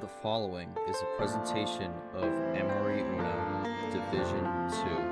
The following is a presentation of MRE UNO Division 2.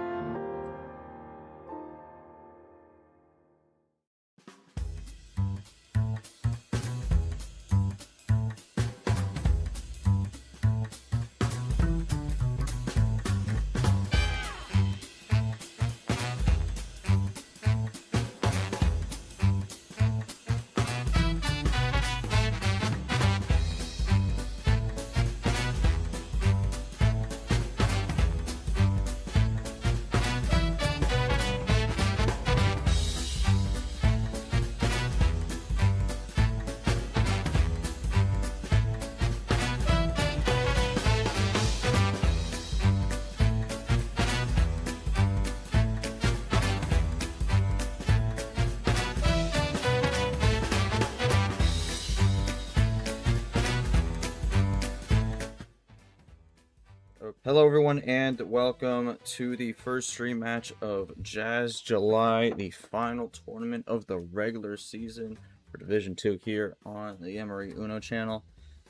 Hello everyone and welcome to the first stream match of Jazz July, the final tournament of the regular season for Division 2 here on the MRE UNO channel.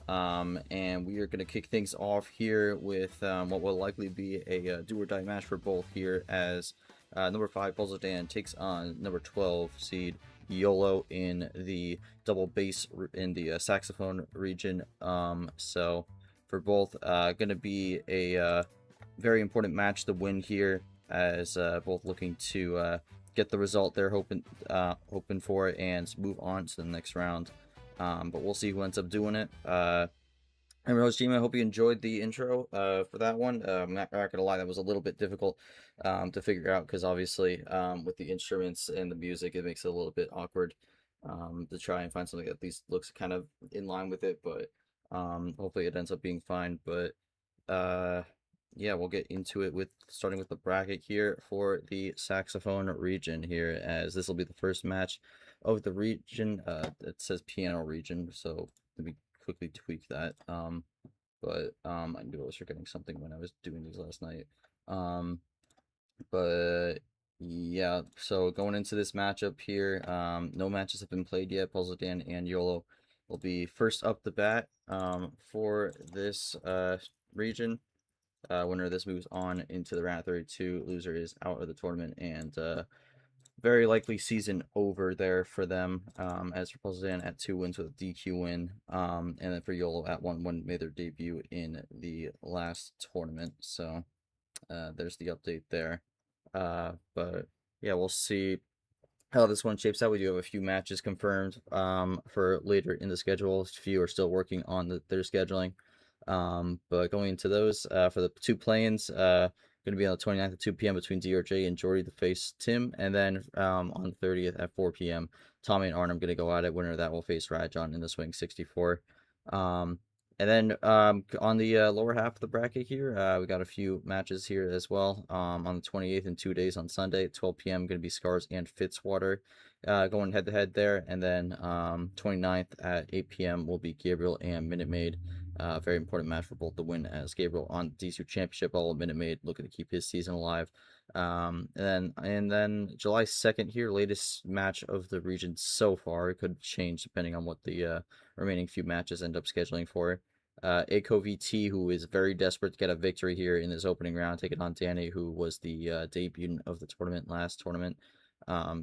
And we are going to kick things off here with what will likely be a do or die match for both here as number 5 Puzzledan takes on number 12 seed Yolo in the double bass in the saxophone region. So for both, going to be a very important match to win here, as both looking to get the result they're hoping for and move on to the next round. But we'll see who ends up doing it. I'm your host, Jim. I hope you enjoyed the intro for that one. I'm not gonna lie, that was a little bit difficult to figure out because obviously with the instruments and the music, it makes it a little bit awkward to try and find something that at least looks kind of in line with it, but hopefully it ends up being fine. But yeah, we'll get into it with starting with the bracket here for the saxophone region here, as this will be the first match of the region. It says piano region, so let me quickly tweak that. But I knew I was forgetting something when I was doing these last night. But yeah, so going into this matchup here, no matches have been played yet. Puzzledan and Yolo will be first up the bat for this region. Winner of this moves on into the round 32. Loser is out of the tournament, and very likely season over there for them. As for Puzzledan at 2 wins with a DQ win, and then for Yolo at 1 made their debut in the last tournament. So there's the update there. But yeah, we'll see how this one shapes out. We do have a few matches confirmed for later in the schedule. A few are still working on their scheduling. But going into those, for the two play-ins, going to be on the 29th at 2 p.m. between DRJ and Jordy to face Tim. And then on the 30th at 4 p.m., Tommy and Arnhem going to go at it. Winner of that will face Rajon in the Swing 64. And then on the lower half of the bracket here, we got a few matches here as well. On the 28th in 2 days on Sunday at 12 p.m. going to be Scars and Fitzwater going head-to-head there. And then 29th at 8 p.m. will be Gabriel and Minute Maid. Very important match for both to win, as Gabriel on D2 Championship, all Minute Maid looking to keep his season alive. And then July 2nd here, latest match of the region so far. It could change depending on what the remaining few matches end up scheduling for. Aiko VT, who is very desperate to get a victory here in his opening round, taking on Danny, who was the debut of the tournament last tournament.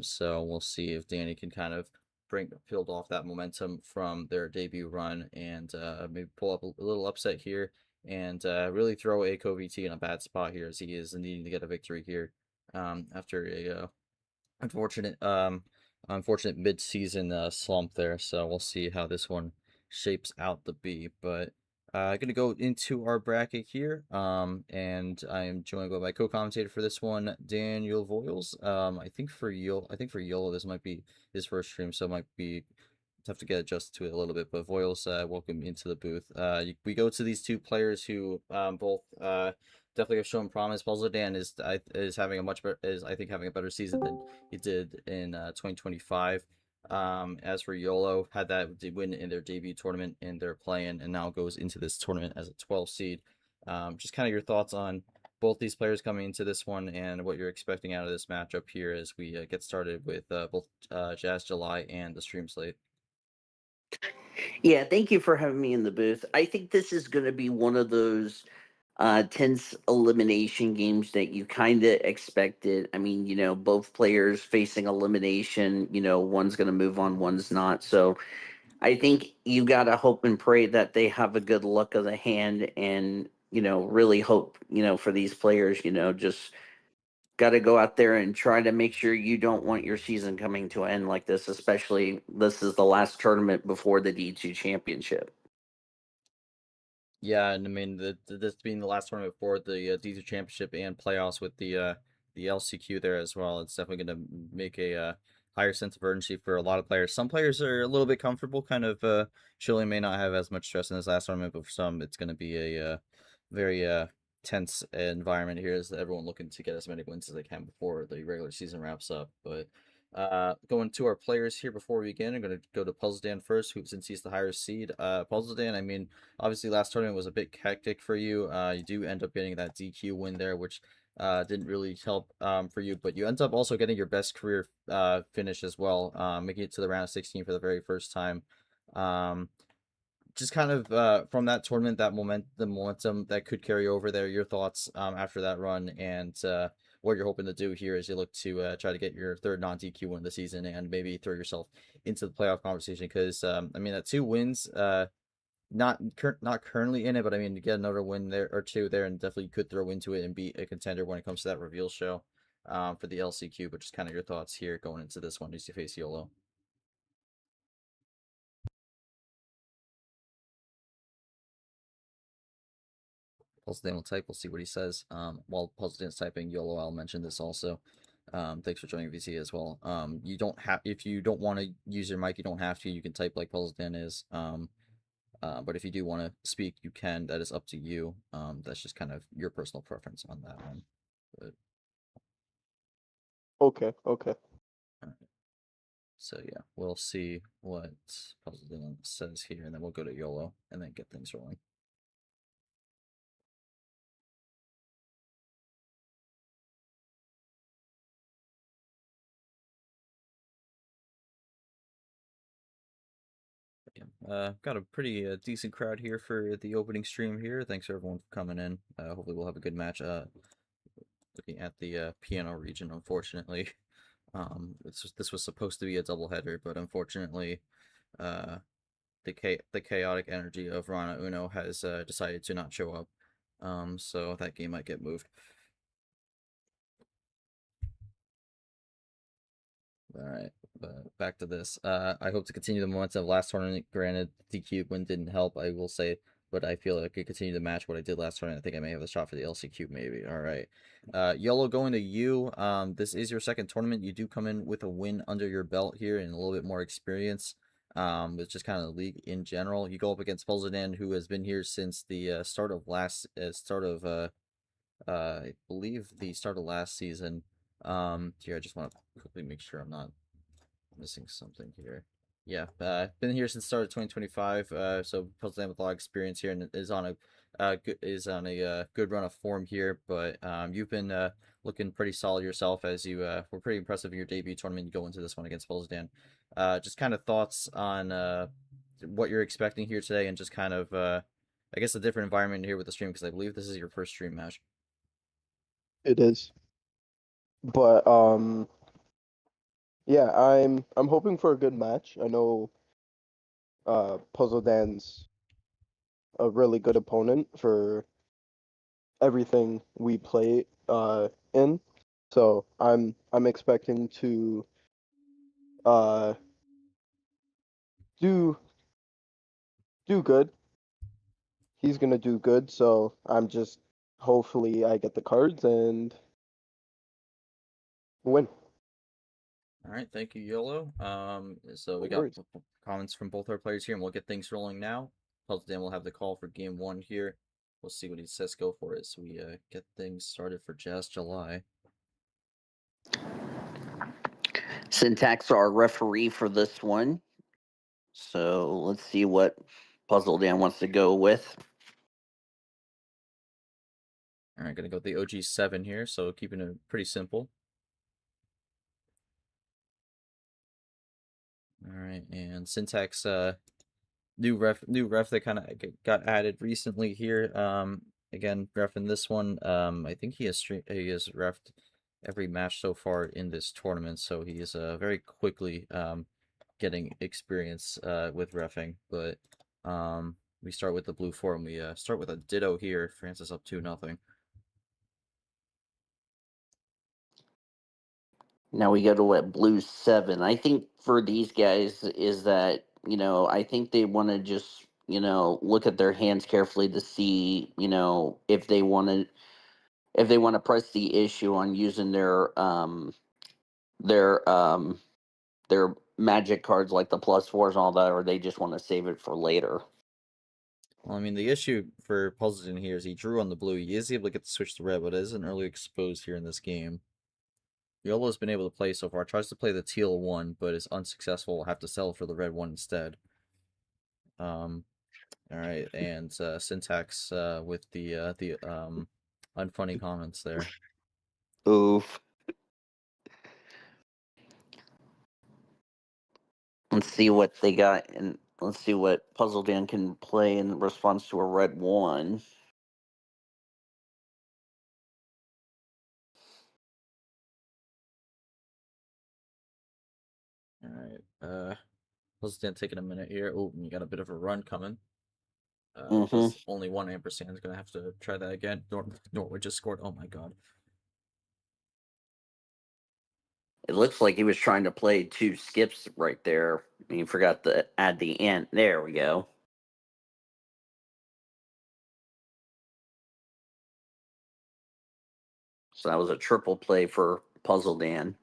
So we'll see if Danny can kind of build off that momentum from their debut run and maybe pull up a little upset here and really throw Aiko VT in a bad spot here, as he is needing to get a victory here after a unfortunate mid-season slump there. So we'll see how this one shapes out to be. But going to go into our bracket here, and I am joined by my co-commentator for this one, Daniel Voiles. I think for Yolo, this might be his first stream, so it might be tough to get adjusted to it a little bit. But Voiles, welcome into the booth. We go to these two players who both definitely have shown promise. Puzzledan is having a much better, having a better season than he did in 2025. As for Yolo, had that win in their debut tournament in their play-in, and now goes into this tournament as a 12 seed. Just kind of your thoughts on both these players coming into this one and what you're expecting out of this matchup here as we get started with both Jazz July and the stream slate. Yeah, thank you for having me in the booth. I think this is going to be one of those tense elimination games that you kind of expected. I mean, both players facing elimination, one's going to move on, one's not. So I think you got to hope and pray that they have a good luck of the hand and, really hope, for these players, just got to go out there and try to make sure you don't want your season coming to an end like this, especially this is the last tournament before the D2 championship. Yeah, and I mean, this being the last tournament for the D2 Championship and playoffs with the LCQ there as well, it's definitely going to make a higher sense of urgency for a lot of players. Some players are a little bit comfortable, kind of chilling, may not have as much stress in this last tournament, but for some, it's going to be a very tense environment here as everyone looking to get as many wins as they can before the regular season wraps up. But going to our players here before we begin, I'm going to go to Puzzledan first, who since he's the higher seed. Puzzledan, I mean, obviously last tournament was a bit hectic for you. You do end up getting that DQ win there, which didn't really help for you, but you end up also getting your best career finish as well, making it to the round of 16 for the very first time. Um, just kind of from that tournament, the momentum that could carry over there. Your thoughts after that run, and what you're hoping to do here as you look to try to get your third non DQ win of the season and maybe throw yourself into the playoff conversation. Because I mean, that 2 wins, not currently in it, but I mean, to get another win there or two there, and definitely could throw into it and be a contender when it comes to that reveal show for the LCQ. But just kind of your thoughts here going into this one as you face Yolo. Puzzledan will type. We'll see what he says. While Puzzledan's typing, Yolo, I'll mention this also. Thanks for joining VC as well. You don't have if you don't want to use your mic, you don't have to. You can type like Puzzledan is. But if you do want to speak, you can. That is up to you. That's just kind of your personal preference on that one. But Okay, okay. so yeah, we'll see what Puzzledan says here, and then we'll go to Yolo and then get things rolling. Got a pretty decent crowd here for the opening stream here. Thanks everyone for coming in. Hopefully we'll have a good match. Looking at the piano region, unfortunately, this was supposed to be a doubleheader, but unfortunately, the chaotic energy of Rana Uno has decided to not show up. So that game might get moved. All right, but back to this. I hope to continue the momentum of last tournament. Granted, DQ win didn't help, I will say, but I feel like I could continue to match what I did last tournament. I think I may have a shot for the LCQ, maybe. All right. Yolo going to you. This is your second tournament. You do come in with a win under your belt here and a little bit more experience. It's just kind of the league in general. You go up against Puzzledan, who has been here since the I believe the start of last season. Here I just want to quickly make sure I'm not missing something here. Yeah, been here since the start of 2025. So Puzzledan with a lot of experience here and is on a good run of form here. But you've been looking pretty solid yourself as you were pretty impressive in your debut tournament. You go into this one against Puzzledan. Just kind of thoughts on what you're expecting here today, and just kind of I guess a different environment here with the stream because I believe this is your first stream match. It is. But yeah, I'm hoping for a good match. I know Puzzle Dan's a really good opponent for everything we play in. So I'm expecting to uh do do good. He's gonna do good, so I'm just hopefully I get the cards and win. All right, thank you, Yolo. So No we got worries. comments from both our players here, and we'll get things rolling now. Puzzledan will have the call for game one here. We'll see what he says. Go for it. So we get things started for Jazz July. Syntax our referee for this one. So let's see what Puzzledan wants to go with. All right, gonna go with the OG7 here. So keeping it pretty simple. All right, and Syntax new ref that kind of got added recently here. Again, ref in this one. I think he has refed every match so far in this tournament, so he is very quickly getting experience with refing. But we start with the blue four, and we start with a ditto here. France is up 2-0. Now we go to what, blue 7. I think for these guys is that, I think they want to just, look at their hands carefully to see, if they want to press the issue on using their their magic cards like the plus fours and all that, or they just want to save it for later. Well, I mean, the issue for Puzzledan here is he drew on the blue. He is able to get the switch to red, but it isn't really exposed here in this game. Yolo's been able to play so far. Tries to play the teal one, but is unsuccessful. Will have to settle for the red one instead. All right, and syntax with the unfunny comments there. Oof. Let's see what they got, and let's see what Puzzledan can play in response to a red 1. All right, Puzzledan taking a minute here. Oh, you got a bit of a run coming. Does only 1 ampersand is gonna have to try that again. Norwood just scored. Oh my god. It looks like he was trying to play 2 skips right there. He forgot to add the ant. There we go. So that was a triple play for Puzzledan.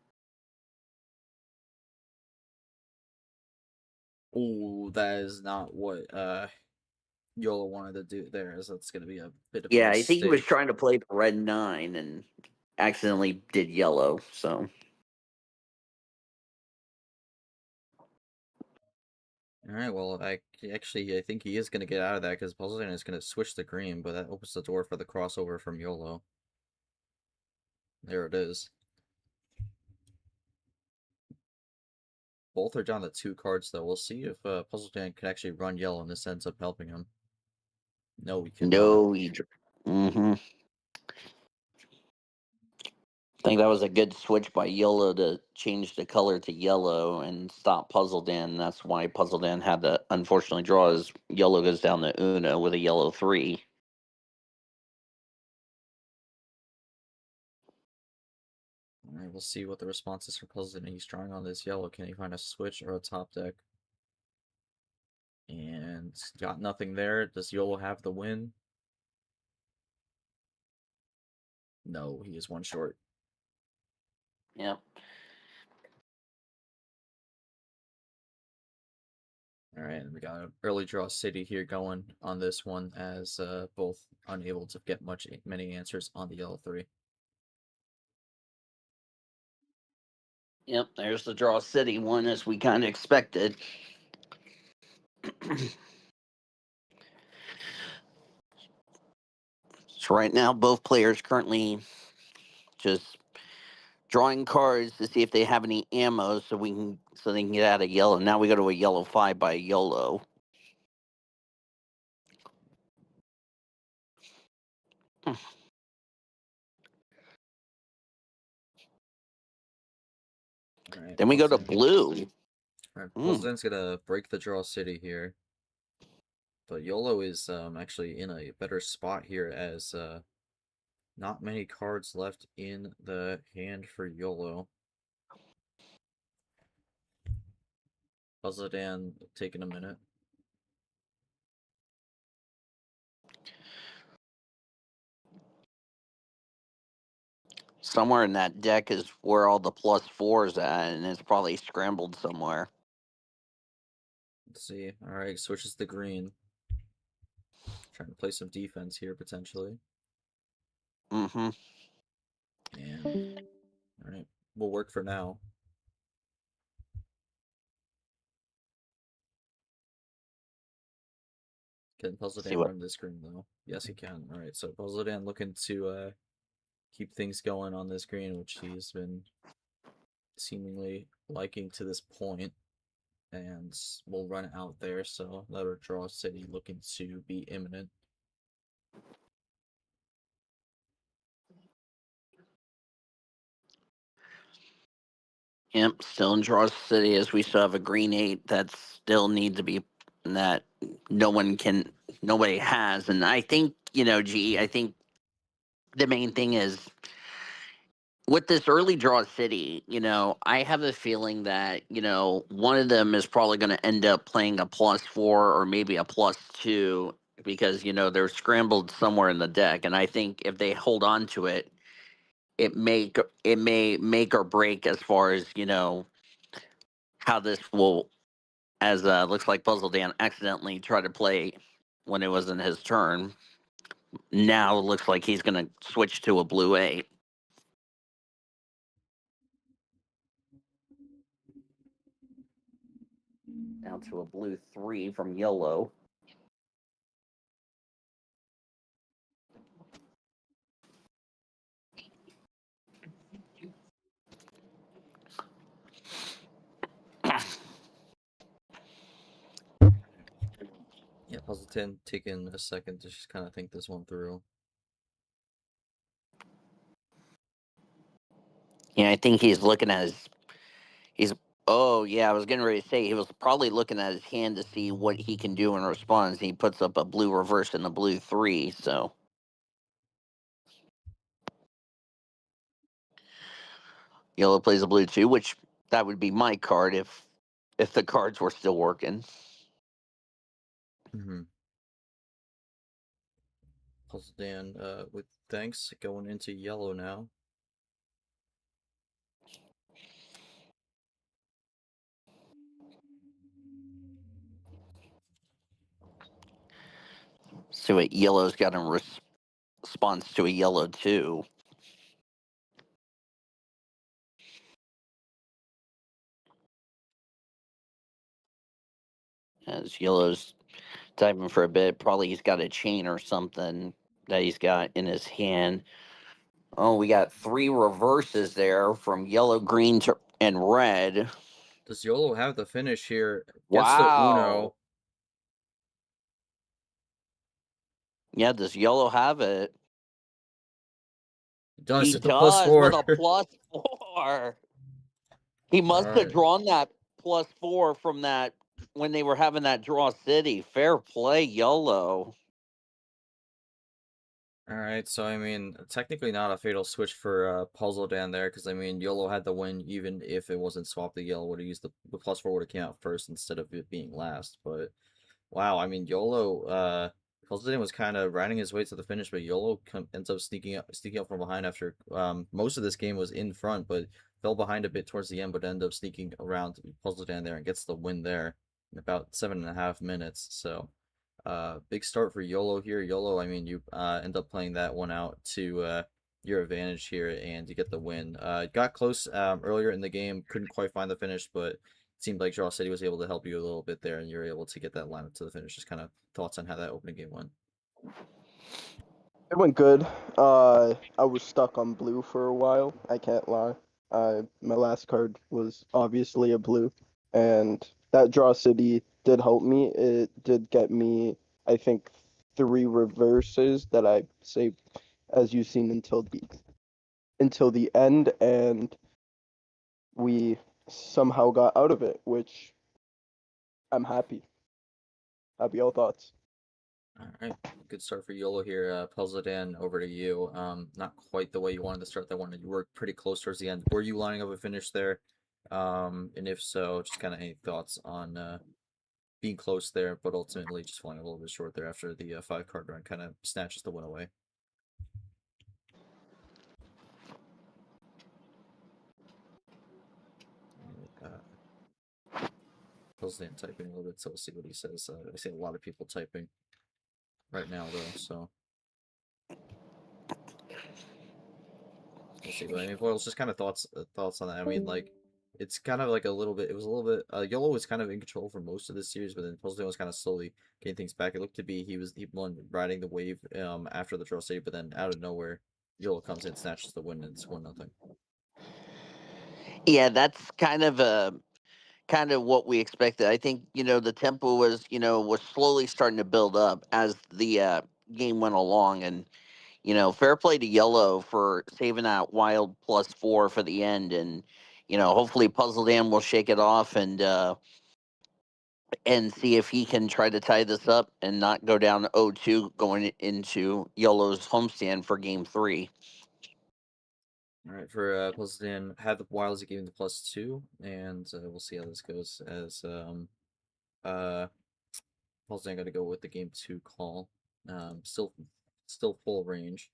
Oh, that is not what Yolo wanted to do there. So that's gonna be a bit of a Yeah, I think he was mistake. trying to play the red 9 and accidentally did yellow. So All right, well, I think he is gonna get out of that because Puzzledan is gonna switch to green, but that opens the door for the crossover from Yolo. There it is. Both are down to 2 cards, though. We'll see if Puzzledan can actually run yellow, and this ends up helping him. No, we cannot. no, I think that was a good switch by Yolo to change the color to yellow and stop Puzzledan. That's why Puzzledan had to unfortunately draw as Yolo goes down to Uno with a yellow 3. All right, we'll see what the response is for Puzzledan. He's drawing on this yellow. Can he find a switch or a top deck? And got nothing there. Does Yolo have the win? No, he is 1 short. Yep. All right, and we got an early draw city here going on this one as both unable to get many answers on the yellow 3. Yep, there's the draw city one as we kind of expected. So right now, both players currently just drawing cards to see if they have any ammo, so they can get out of yellow. Now we go to a yellow 5 by Yolo. All right, Then we go to Puzzledan. blue. All right, Puzzledan's gonna break the draw city here, but Yolo is actually in a better spot here as not many cards left in the hand for Yolo. Puzzledan taking a minute. Somewhere in that deck is where all the plus 4s at, and it's probably scrambled somewhere. Let's see. All right, switches to green. Trying to play some defense here potentially. Mm-hmm. And all right, will work for now. Can See Puzzledan what? run this green though? Yes, he can. All right, so Puzzledan looking to keep things going on this green, which he's been seemingly liking to this point. and we'll run out there. So another draw city looking to be imminent. Yep, still in draw city as we still have a green 8 that still need to be that nobody has. And I think, I think the main thing is with this early draw city, I have a feeling that, one of them is probably going to end up playing a +4 or maybe a +2 because, they're scrambled somewhere in the deck. And I think if they hold on to it, it may make or break as far as, how this will, as looks like Puzzledan accidentally tried to play when it wasn't his turn. Now it looks like he's going to switch to a blue 8. Down to a blue 3 from Yolo. Yeah, Puzzleton taking a second to just kind of think this one through. Yeah, I think he's looking at he's oh yeah, I was getting ready to say he was probably looking at his hand to see what he can do in response. He puts up a blue reverse and a blue 3, so Yellow plays a blue 2, which that would be my card if the cards were still working. Mm-hmm. Puzzledan with thanks going into yellow now. So what Yellow's got in response to a Yellow 2. As Yellow's typing for a bit, probably he's got a chain or something that he's got in his hand. Oh, we got 3 reverses there from yellow, green, and red. Does Yolo have the finish here? Gets the Wow. Uno. Yeah, does Yellow have it? Does He it the does with a +4? +4. He must have Alright. drawn that +4 from that when they were having that draw city. Fair play, Yellow. Alright, so I mean, technically not a fatal switch for Puzzledan there, because I mean, Yolo had the win even if it wasn't swapped. The Yellow would have used the +4 would have came out first instead of it being last. But wow, I mean, Yolo, Puzzledan was kind of riding his way to the finish, but Yolo ends up sneaking up from behind after most of this game was in front, but fell behind a bit towards the end, but ended up sneaking around Puzzledan there and gets the win there in about 7.5 minutes. So. Big start for Yolo here. Yolo, I mean, you end up playing that one out to your advantage here, and you get the win. Got close earlier in the game, couldn't quite find the finish, but it seemed like Draw City was able to help you a little bit there, and you were able to get that lineup to the finish. Just kind of thoughts on how that opening game went. It went good. I was stuck on blue for a while. I can't lie. My last card was obviously a blue, and that draw city did help me. It did get me, I think, 3 reverses that I saved, as you've seen, until the end, and we somehow got out of it, which I'm happy. Happy all thoughts. All right, good start for Yolo here. Puzzledan, over to you. Not quite the way you wanted to start that one. You were pretty close towards the end. Were you lining up a finish there? And if so, just kind of any thoughts on being close there, but ultimately just falling a little bit short there after the 5 card run kind of snatches the win away. Puzzledan typing a little bit, so we'll see what he says. I see a lot of people typing right now, though, so we'll see. But I mean, Boyle's just kind of thoughts on that. I mean, like, it's kind of like a little bit. It was a little bit. Yolo was kind of in control for most of this series, but then Puzzledan was kind of slowly getting things back. It looked to be he won riding the wave after the draw save, but then out of nowhere, Yolo comes in, snatches the win, and it's 1-0. Yeah, that's kind of a kind of what we expected. I think the tempo was slowly starting to build up as the game went along, and fair play to Yellow for saving that wild +4 for the end, and hopefully Puzzledan will shake it off and see if he can try to tie this up and not go down 0-2 going into Yellow's homestand for game 3. All right, for Puzzledan, had the Wilds gave him the +2, and we'll see how this goes as uh Puzzledan got to go with the game 2 call. Still full range.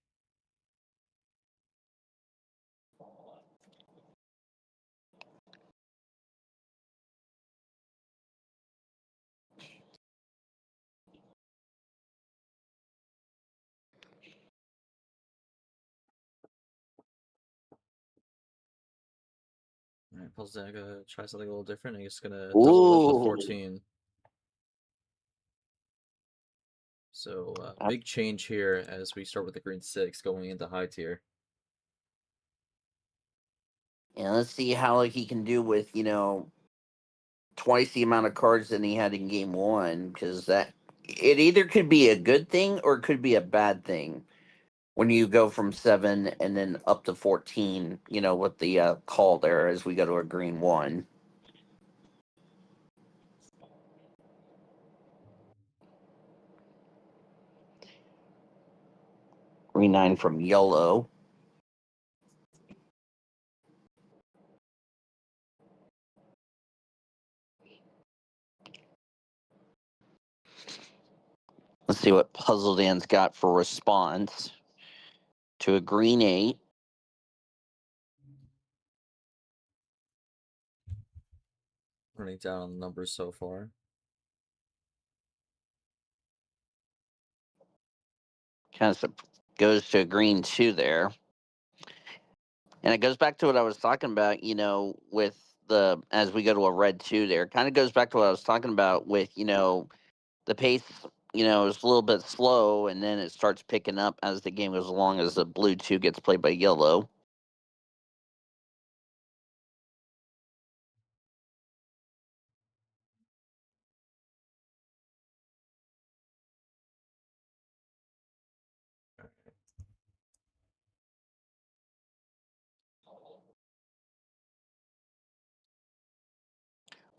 All right, Puzzledan gonna try something a little different. He's gonna double up the Ooh. 14. So big change here as we start with the green 6 going into high tier. And let's see how he can do with twice the amount of cards than he had in game 1, because that it either could be a good thing or it could be a bad thing when you go from 7 and then up to 14, with the call there as we go to a green 1. Green 9 from Yolo. Let's see what Puzzledan's got for response to a green 8. Running down on the numbers so far. Kind of goes to a green 2 there. And it goes back to what I was talking about, with as we go to a red 2 there. Kind of goes back to what I was talking about with, the pace, is a little bit slow, and then it starts picking up as the game goes along as the blue 2 gets played by Yellow.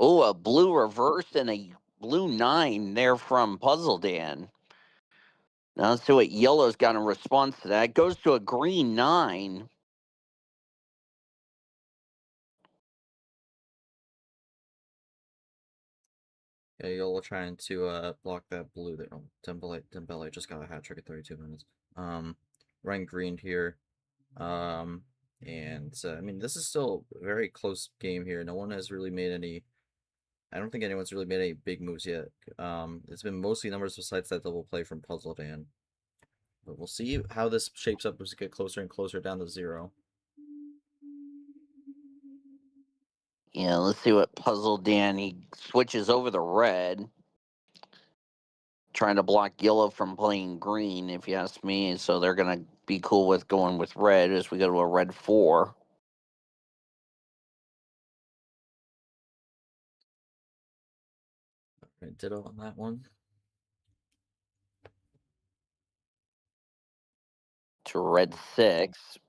Oh, a blue reverse and a blue 9 there from Puzzledan. Now let's see what Yellow's got in response to that. It goes to a green 9. Yeah, Yolo trying to block that blue there. Oh, Dembele just got a hat trick at 32 minutes. Running green here. And I mean, this is still a very close game here. No one has really made any. I don't think anyone's really made any big moves yet. It's been mostly numbers besides that double play from Puzzledan. But we'll see how this shapes up as we get closer and closer down to 0. Yeah, let's see what Puzzledan. He switches over the red, trying to block Yellow from playing green, if you ask me. So they're going to be cool with going with red as we go to a red 4. Right, ditto on that one. To red 6.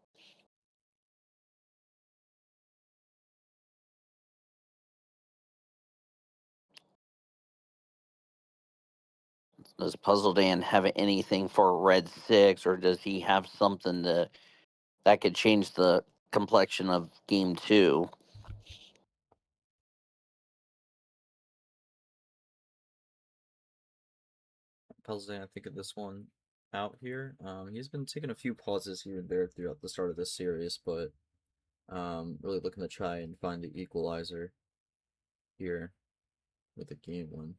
Does Puzzledan have anything for red 6, or does he have something that could change the complexion of game 2? Puzzledan, I think of this one out here. He's been taking a few pauses here and there throughout the start of this series, but really looking to try and find the equalizer here with the game 1.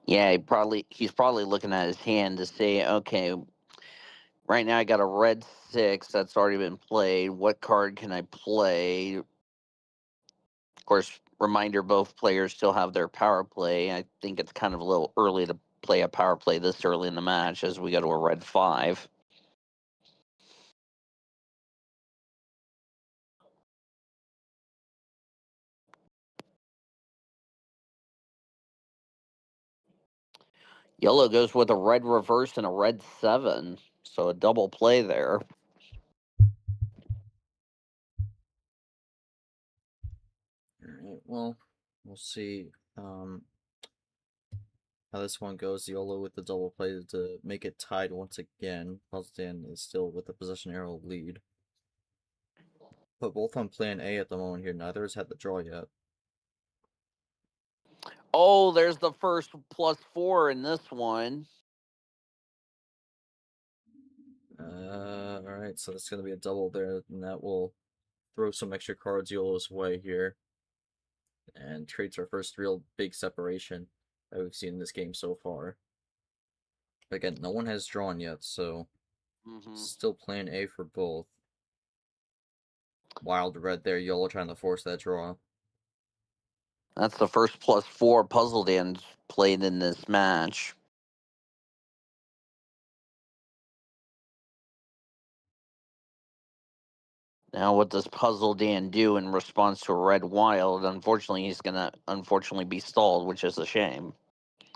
Yeah, he's probably looking at his hand to say, okay, right now I got a red 6 that's already been played. What card can I play? Of course, reminder, both players still have their power play. I think it's kind of a little early to play a power play this early in the match as we go to a red 5. Yellow goes with a red reverse and a red 7. So a double play there. Alright, well, we'll see how this one goes. Yolo with the double play to make it tied once again. Puzzledan is still with the possession arrow lead. But both on plan A at the moment here. Neither has had the draw yet. Oh, there's the first +4 in this one. Alright, so that's going to be a double there, and that will throw some extra cards Yolo's way here. And creates our first real big separation that we've seen in this game so far. But again, no one has drawn yet, so still plan A for both. Wild red there, Yolo trying to force that draw. That's the first +4 Puzzledan's played in this match. Now, what does Puzzledan do in response to a red wild? Unfortunately, he's going to be stalled, which is a shame.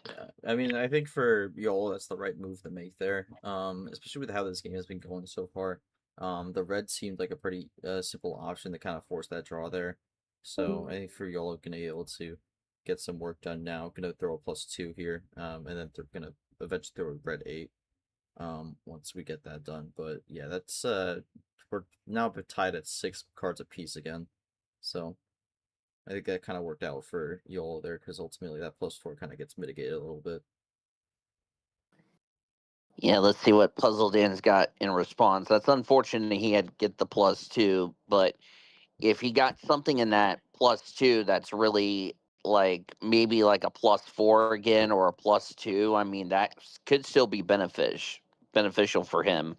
Yeah, I mean, I think for Yolo, that's the right move to make there. Especially with how this game has been going so far. The red seemed like a pretty simple option to kind of force that draw there. So I think for Yolo, gonna be able to get some work done now. Gonna throw a +2 here, and then they're gonna eventually throw a red 8. Once we get that done. But yeah, that's we're now tied at 6 cards apiece again. So I think that kind of worked out for Yolo there, because ultimately that +4 kind of gets mitigated a little bit. Yeah, let's see what Puzzledan's got in response. That's unfortunate he had to get the +2, but if he got something in that +2 that's really like maybe like a +4 again or a +2, I mean that could still be beneficial for him.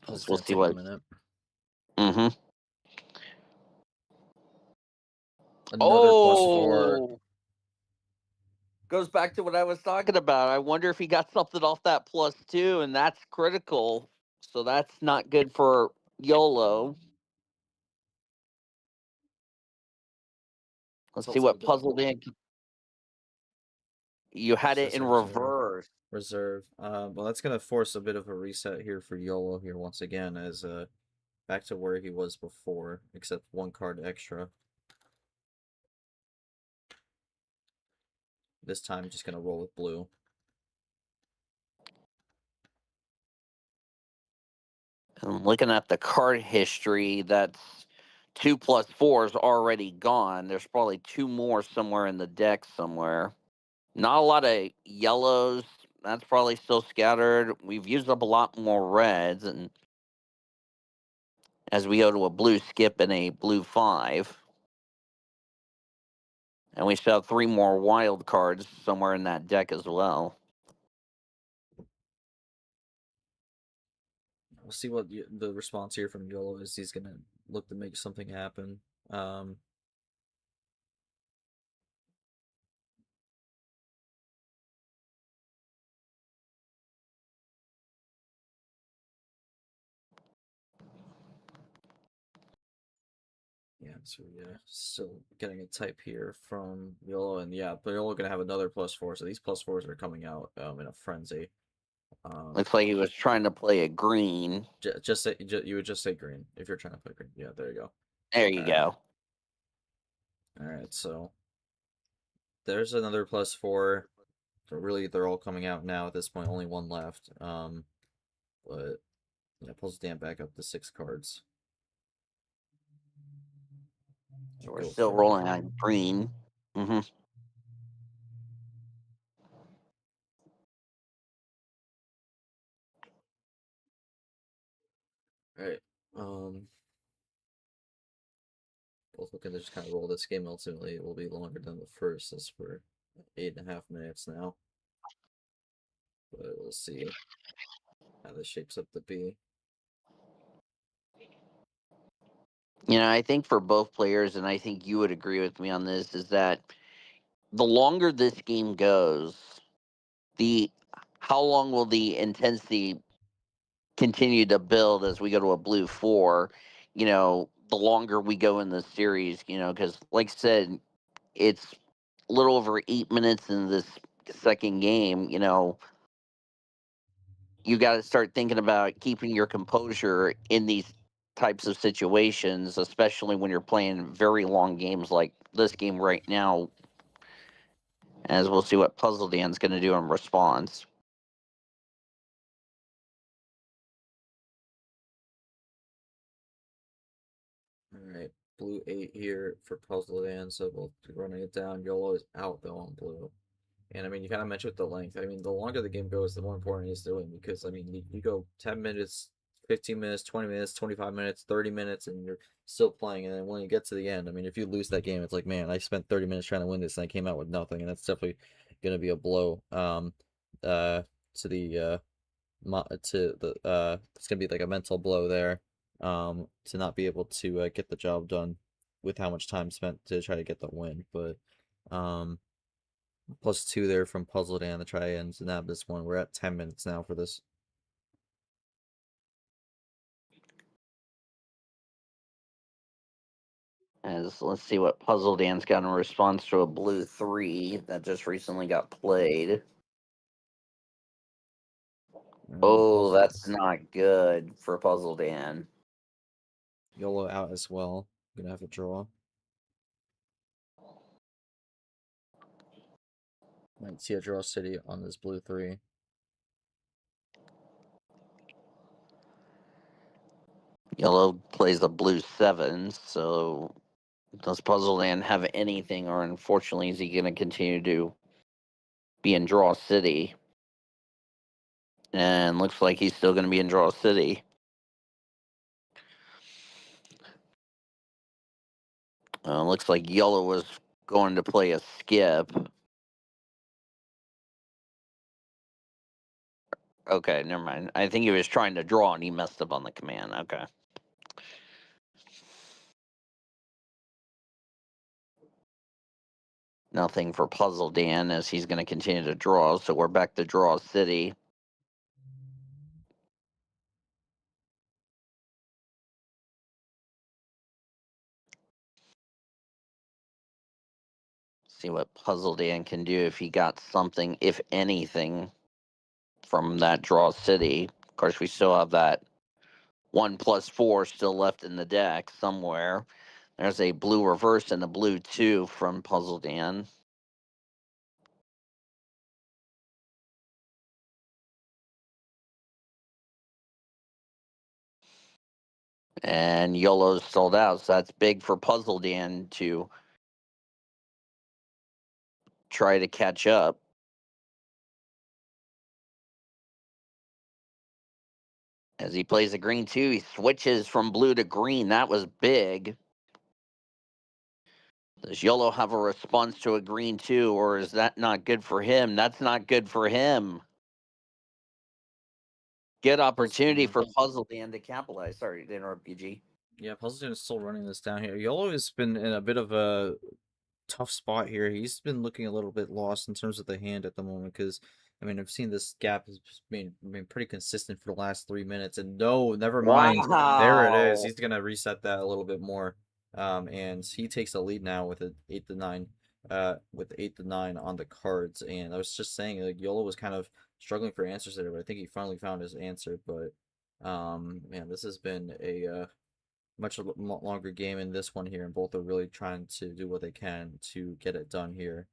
So we'll see Take what. a minute. Mm-hmm. Another +4. Oh, goes back to what I was talking about. I wonder if he got something off that +2, and that's critical. So that's not good for Yolo. Let's It's see what ultimately Puzzledan. You had it just in a reverse. reserve. Well, that's gonna force a bit of a reset here for Yolo here once again, as back to where he was before, except 1 card extra. This time, just gonna roll with blue. And looking at the card history, that's 2 +4 is already gone. There's probably 2 more somewhere in the deck somewhere. Not a lot of yellows. That's probably still scattered. We've used up a lot more reds, and as we go to a blue skip and a blue 5. And we still have 3 more wild cards somewhere in that deck as well. We'll see what the response here from Yolo is. He's gonna look to make something happen. Yeah, so yeah, still getting a type here from Yolo, and yeah, but Yolo gonna have another +4. So these +4s are coming out in a frenzy. Looks like he was trying to play a green. Just say you would just say green if you're trying to play green. Yeah, there you go. There you go. All right, so there's another +4. So really, they're all coming out now at this point. Only 1 left. But yeah, Puzzledan back up to 6 cards. So we're still rolling on green. Mm-hmm. All right. Both looking to just kind of roll this game. Ultimately, it will be longer than the first, as we're 8.5 minutes now. But we'll see how this shapes up to be. You know, I think for both players, and I think you would agree with me on this, is that the longer this game goes, the how long will the intensity continue to build as we go to a blue 4? You know, the longer we go in the series, you know, because like I said, it's a little over 8 minutes in this second game. You got to start thinking about keeping your composure in these types of situations, especially when you're playing very long games like this game right now, as we'll see what Puzzledan's going to do in response. Alright, blue 8 here for Puzzledan, so we'll be running it down. Yolo is out though on blue. And I mean, you kind of mentioned with the length. I mean, the longer the game goes, the more important it is to win because, I mean, you go 10 minutes, 15 minutes, 20 minutes, 25 minutes, 30 minutes, and you're still playing. And then when you get to the end, I mean, if you lose that game, it's like, man, I spent 30 minutes trying to win this and I came out with nothing. And that's definitely going to be a blow to the it's gonna be like a mental blow there to not be able to get the job done with how much time spent to try to get the win. But +2 there from Puzzledan to try and nab this one. We're at 10 minutes now for this. As let's see what Puzzledan's got in response to a blue 3 that just recently got played. Oh, that's not good for Puzzledan. Yolo out as well. Gonna have to draw. Might see a draw city on this blue 3. Yellow plays a blue 7, so does Puzzledan have anything, or unfortunately is he going to continue to be in draw city? And looks like he's still going to be in draw city. Looks like Yellow was going to play a skip. Okay, never mind. I think he was trying to draw and he messed up on the command. Okay. Nothing for Puzzledan as he's going to continue to draw. So we're back to draw city. See what Puzzledan can do if he got something, if anything, from that draw city. Of course, we still have that 1+4 still left in the deck somewhere. There's a blue reverse and a blue 2 from Puzzledan. And Yolo's sold out, so that's big for Puzzledan to try to catch up. As he plays a green 2, he switches from blue to green. That was big. Does Yolo have a response to a green 2, or is that not good for him? That's not good for him. Good opportunity for Puzzledan to capitalize. Sorry to interrupt, PG. Yeah, Puzzledan is still running this down here. Yolo has been in a bit of a tough spot here. He's been looking a little bit lost in terms of the hand at the moment because, I mean, I've seen this gap has been pretty consistent for the last 3 minutes. And no, never mind. There it is. Wow. He's going to reset that a little bit more. And he takes the lead now with an 8-9, with 8-9 on the cards. And I was just saying, like, Yolo was kind of struggling for answers there, but I think he finally found his answer. But, man, this has been a much longer game in this one here, and both are really trying to do what they can to get it done here.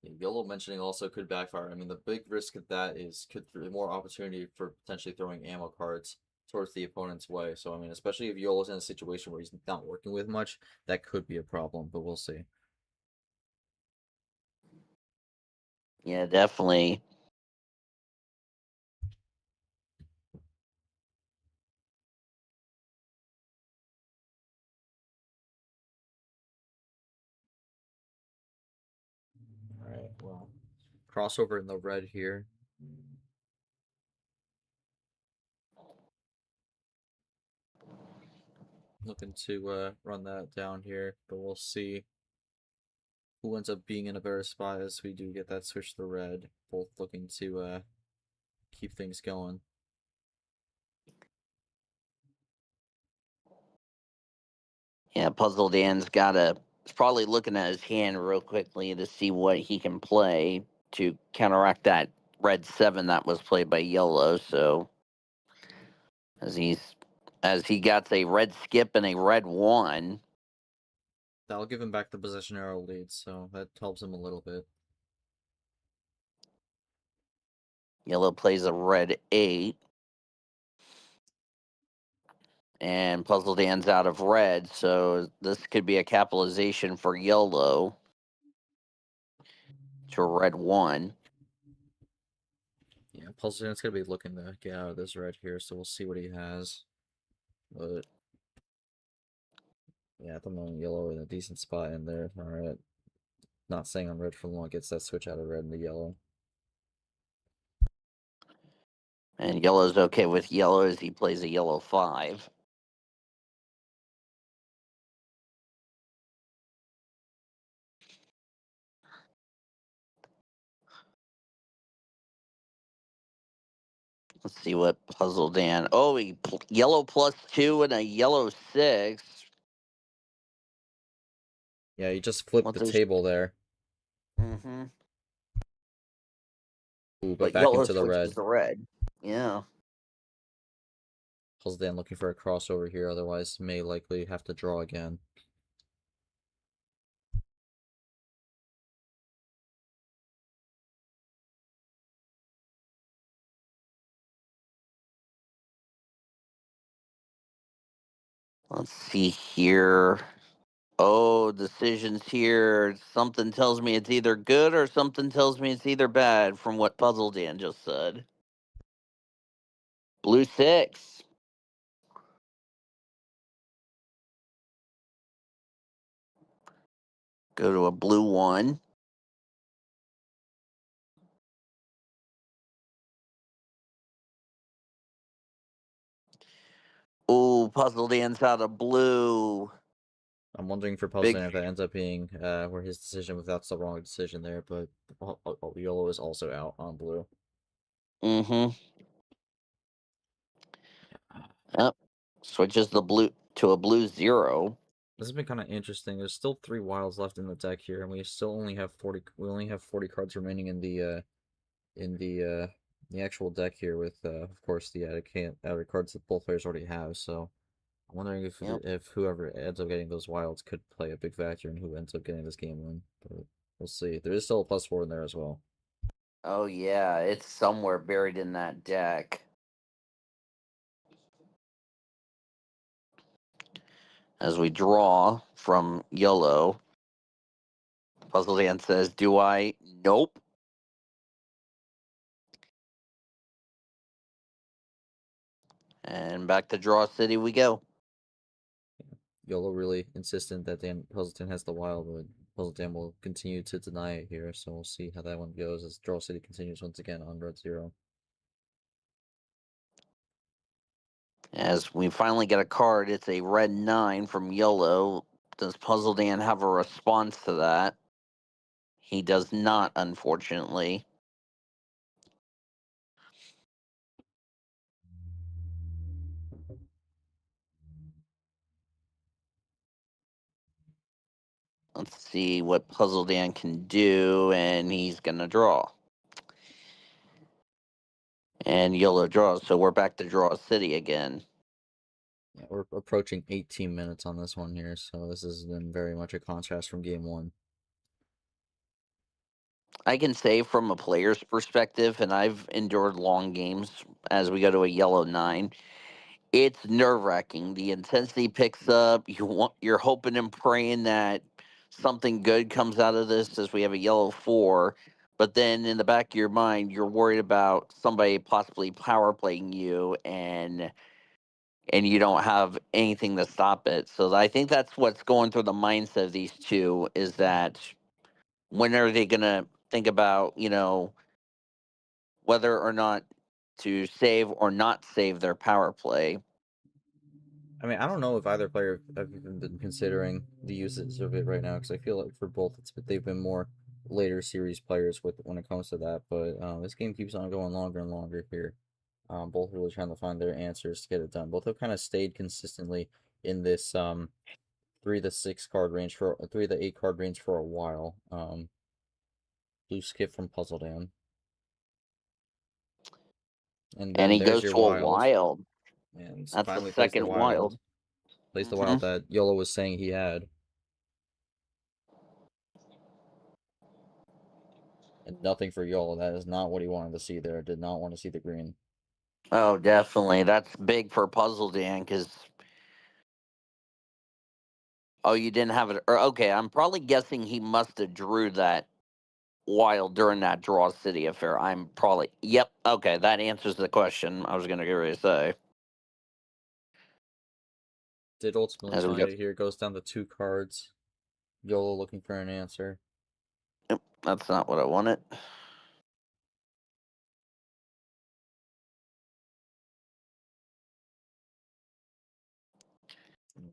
Yolo mentioning also could backfire. I mean, the big risk of that is could be more opportunity for potentially throwing ammo cards towards the opponent's way. So, I mean, especially if Yolo's in a situation where he's not working with much, that could be a problem, but we'll see. Yeah, definitely. All right, well, crossover in the red here. Looking to run that down here, but we'll see who ends up being in a better spot as we do get that switch to red. Both looking to keep things going. Yeah, Puzzle Dan's is probably looking at his hand real quickly to see what he can play to counteract that red 7 that was played by Yolo. So as he gets a red skip and a red 1. That'll give him back the position arrow lead, so that helps him a little bit. Yellow plays a red 8. And Puzzle Dan's out of red, so this could be a capitalization for Yolo to a red 1. Yeah, Puzzledan's gonna be looking to get out of this red here, so we'll see what he has. But yeah, at the moment, Yellow in a decent spot in there. Alright. Not staying on red for long, gets that switch out of red into yellow. And Yellow's okay with yellow as he plays a yellow 5. Let's see what Puzzle Dan. Oh, yellow +2 and a yellow 6. Yeah, he just flipped the table there. Mm-hmm. Ooh, but But back yellow into the switches red. to red. Yeah. Puzzledan looking for a crossover here, otherwise may likely have to draw again. Let's see here. Oh, decisions here. Something tells me it's either good or something tells me it's either bad from what Puzzle Dan just said. Blue 6. Go to a blue 1. Oh, Puzzle Dan's out of blue. I'm wondering for Big. Puzzledan if that ends up being where his decision without the wrong decision there, but Yellow is also out on blue. Mm-hmm. Yep. Switches the blue to a blue 0. This has been kind of interesting. There's still 3 wilds left in the deck here, and we still only have 40. We only have 40 cards remaining in the actual deck here, with of course the added cards that both players already have. So I'm wondering if whoever ends up getting those wilds could play a big factor in who ends up getting this game win. But we'll see. There is still a +4 in there as well. Oh, yeah. It's somewhere buried in that deck. As we draw from Yolo, Puzzle Dan says, do I? Nope. And back to Draw City we go. Yolo really insistent that Puzzleton has the wild, but Puzzleton will continue to deny it here, so we'll see how that one goes as Draw City continues once again on red 0. As we finally get a card, it's a red 9 from Yolo. Does Puzzle Dan have a response to that? He does not, unfortunately. Let's see what Puzzle Dan can do, and he's going to draw. And Yolo draws, so we're back to Draw City again. Yeah, we're approaching 18 minutes on this one here, so this has been very much a contrast from game 1. I can say from a player's perspective, and I've endured long games as we go to a yellow 9, it's nerve-wracking. The intensity picks up. You're hoping and praying that something good comes out of this as we have a yellow 4, but then in the back of your mind, you're worried about somebody possibly power playing you, and you don't have anything to stop it. So I think that's what's going through the mindset of these two, is that when are they going to think about, whether or not to save or not save their power play. I mean, I don't know if either player have even been considering the usage of it right now, because I feel like for both, they've been more later series players when it comes to that. But this game keeps on going longer and longer here. Both really trying to find their answers to get it done. Both have kind of stayed consistently in this 3 to 6 card range for 3 to 8 card range for a while. Blue skip from Puzzledan. And And then he there's goes your to a wild. wild. And That's the finally plays the second wild. wild. Plays the wild that Yolo was saying he had. And nothing for Yolo. That is not what he wanted to see there. Did not want to see the green. Oh, definitely. That's big for Puzzledan because. Oh, you didn't have it. Or, okay, I'm probably guessing he must have drew that wild during that Draw City affair. I'm probably. Yep. Okay, that answers the question I was going to get ready to say. Did ultimately As we find go. it here. Goes down to 2 cards. Yolo looking for an answer. Yep, that's not what I wanted.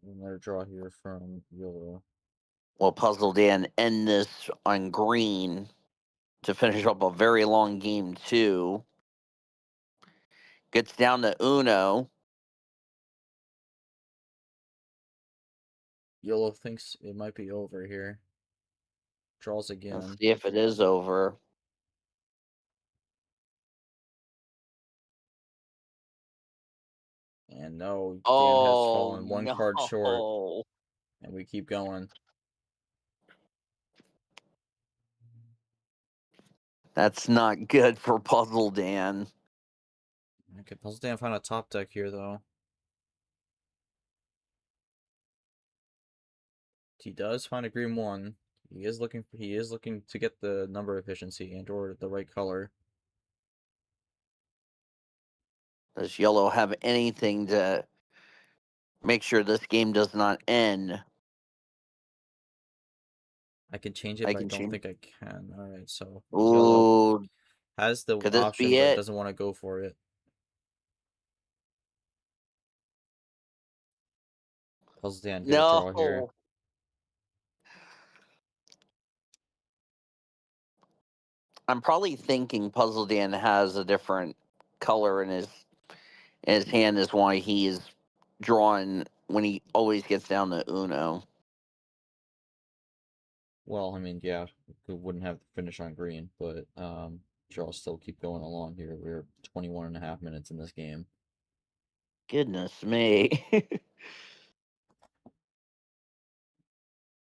Another draw here from Yolo. Well, Puzzledan end this on green to finish up a very long game 2. Gets down to Uno. Yolo thinks it might be over here. Draws again. Let's see if it is over. And no, Dan has Oh, fallen 1 card short. no. And we keep going. That's not good for Puzzledan. Okay, Puzzledan found a top deck here, though. He does find a green 1. He is looking to get the number efficiency and or the right color. Does Yellow have anything to make sure this game does not end? I can change it, I but I can don't change. think I can. Alright, so Yolo Ooh, has the could this option, be but it? doesn't want to go for it. Puzzledan get a draw here. No. I'm probably thinking Puzzledan has a different color in his hand is why he is drawing when he always gets down to Uno. Well, I mean, yeah, we wouldn't have the finish on green, but draws still keep going along here. We're 21.5 minutes in this game. Goodness me.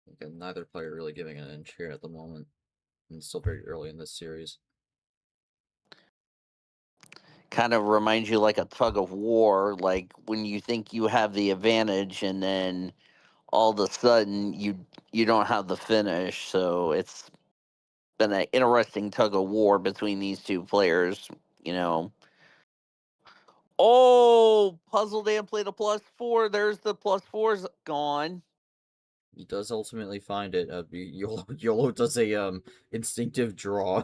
Again, neither player really giving an inch here at the moment. And it's still very early in this series. Kind of reminds you like a tug of war, like when you think you have the advantage and then all of a sudden you don't have the finish. So it's been an interesting tug of war between these two players, you know. Oh, Puzzledan played a +4. There's the +4's gone. He does ultimately find it. Yolo does a instinctive draw.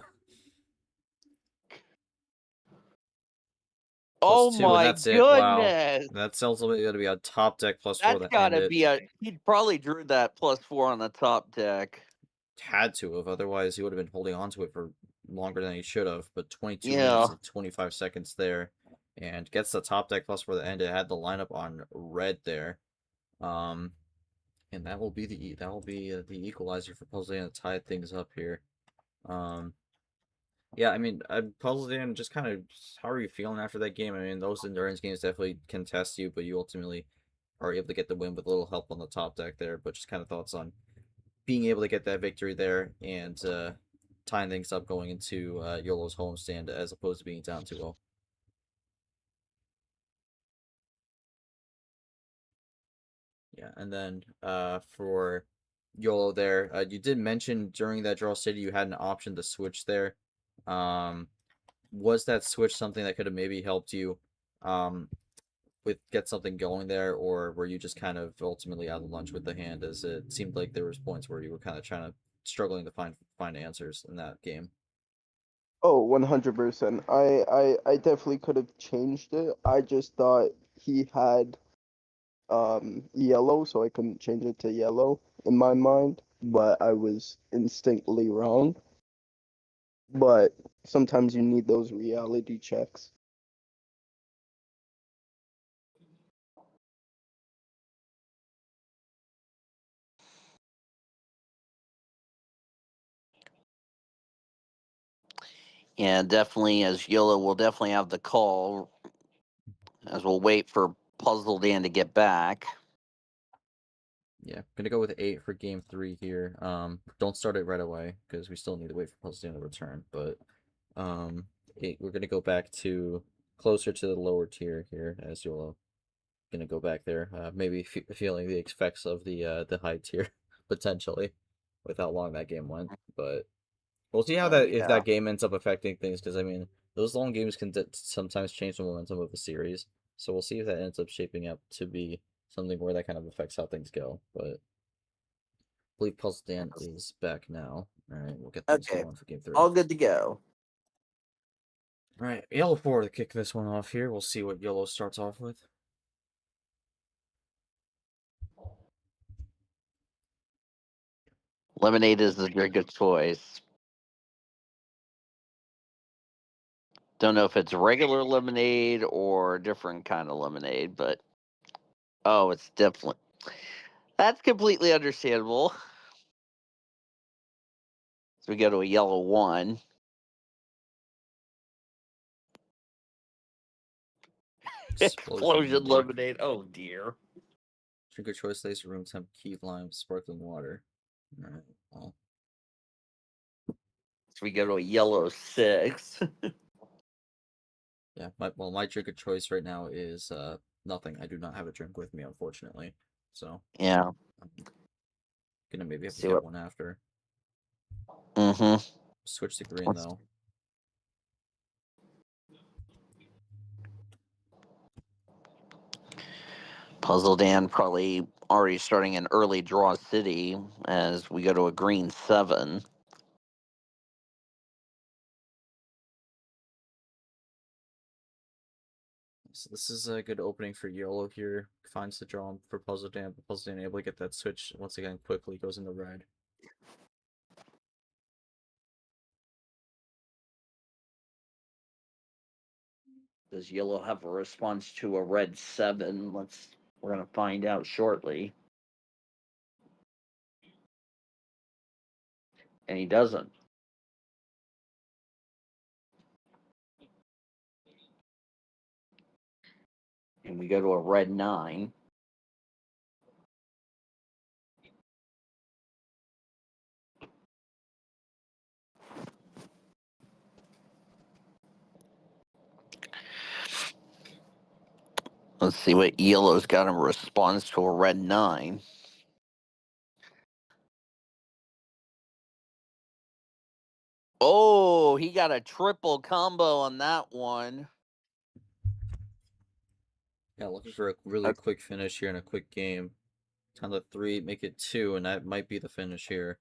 Oh +2, and my that's it. Wow. goodness. That's ultimately going to be a top deck +4 That's that gotta ended. be he probably drew that +4 on the top deck. Had to have, otherwise he would have been holding on to it for longer than he should have. But 22 Yeah. minutes and 25 seconds there, and gets the top deck +4 that ended. Had the lineup on red there, and that will be the equalizer for Puzzledan to tie things up here. Yeah, I mean, Puzzledan, just kind of, how are you feeling after that game? I mean, those endurance games definitely can test you, but you ultimately are able to get the win with a little help on the top deck there. But just kind of thoughts on being able to get that victory there and tying things up going into Yolo's homestand as opposed to being down 2-0. Yeah, and then for Yolo there, you did mention during that draw city you had an option to switch there. Was that switch something that could have maybe helped you with get something going there, or were you just kind of ultimately out of lunch with the hand, as it seemed like there was points where you were kind of struggling to find answers in that game? Oh, 100%. I definitely could have changed it. I just thought he had yellow, so I couldn't change it to yellow in my mind, but I was instinctively wrong. But sometimes you need those reality checks. Yeah, definitely. As Yolo will definitely have the call. As we'll wait for Puzzledan to get back. Yeah, gonna go with 8 for game 3 here. Don't start it right away because we still need to wait for Puzzledan to return. But 8, we're gonna go back to closer to the lower tier here as Yolo. Gonna go back there. Maybe feeling the effects of the high tier potentially, with how long that game went. But we'll see how Oh that if yeah. that game ends up affecting things. Because I mean, those long games can sometimes change the momentum of the series. So we'll see if that ends up shaping up to be something where that kind of affects how things go. But I believe Puzzledan is back now. All right, we'll get things Okay. going for game 3. All good to go. All right, Yellow 4 to kick this one off here. We'll see what Yellow starts off with. Lemonade is a very good choice. Don't know if it's regular lemonade or a different kind of lemonade, but oh, it's definitely that's completely understandable. So we go to a yellow 1. Explosion Lemonade. lemonade. Oh dear. Drink your choice lace, room temp, key lime, sparkling water. All right, well, So we go to a yellow 6. yeah, my drink of choice right now is nothing. I do not have a drink with me, unfortunately. So Yeah. I'm gonna maybe have to See get what? one after. Mm-hmm. Switch to green though. Puzzledan probably already starting an early draw city as we go to a green 7. So this is a good opening for Yolo here. Finds the draw for Puzzledan, but Puzzledan able to get that switch once again quickly, goes into red. Does yellow have a response to a red 7? We're gonna find out shortly. And he doesn't. And we go to a red 9. Let's see what yellow's got in response to a red 9. Oh, he got a triple combo on that one. Yeah, looking for a really quick finish here in a quick game. Down to 3, make it 2, and that might be the finish here.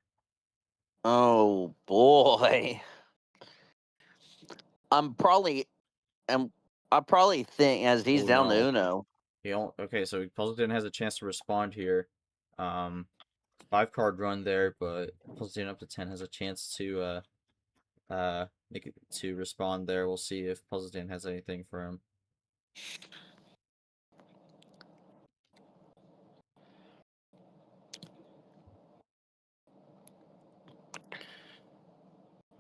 Oh boy. I'm probably I probably think as he's Oh down to no. Uno. Okay, so Puzzleton has a chance to respond here. 5-card run there, but Puzzleton up to 10 has a chance to make it to respond there. We'll see if Puzzleton has anything for him.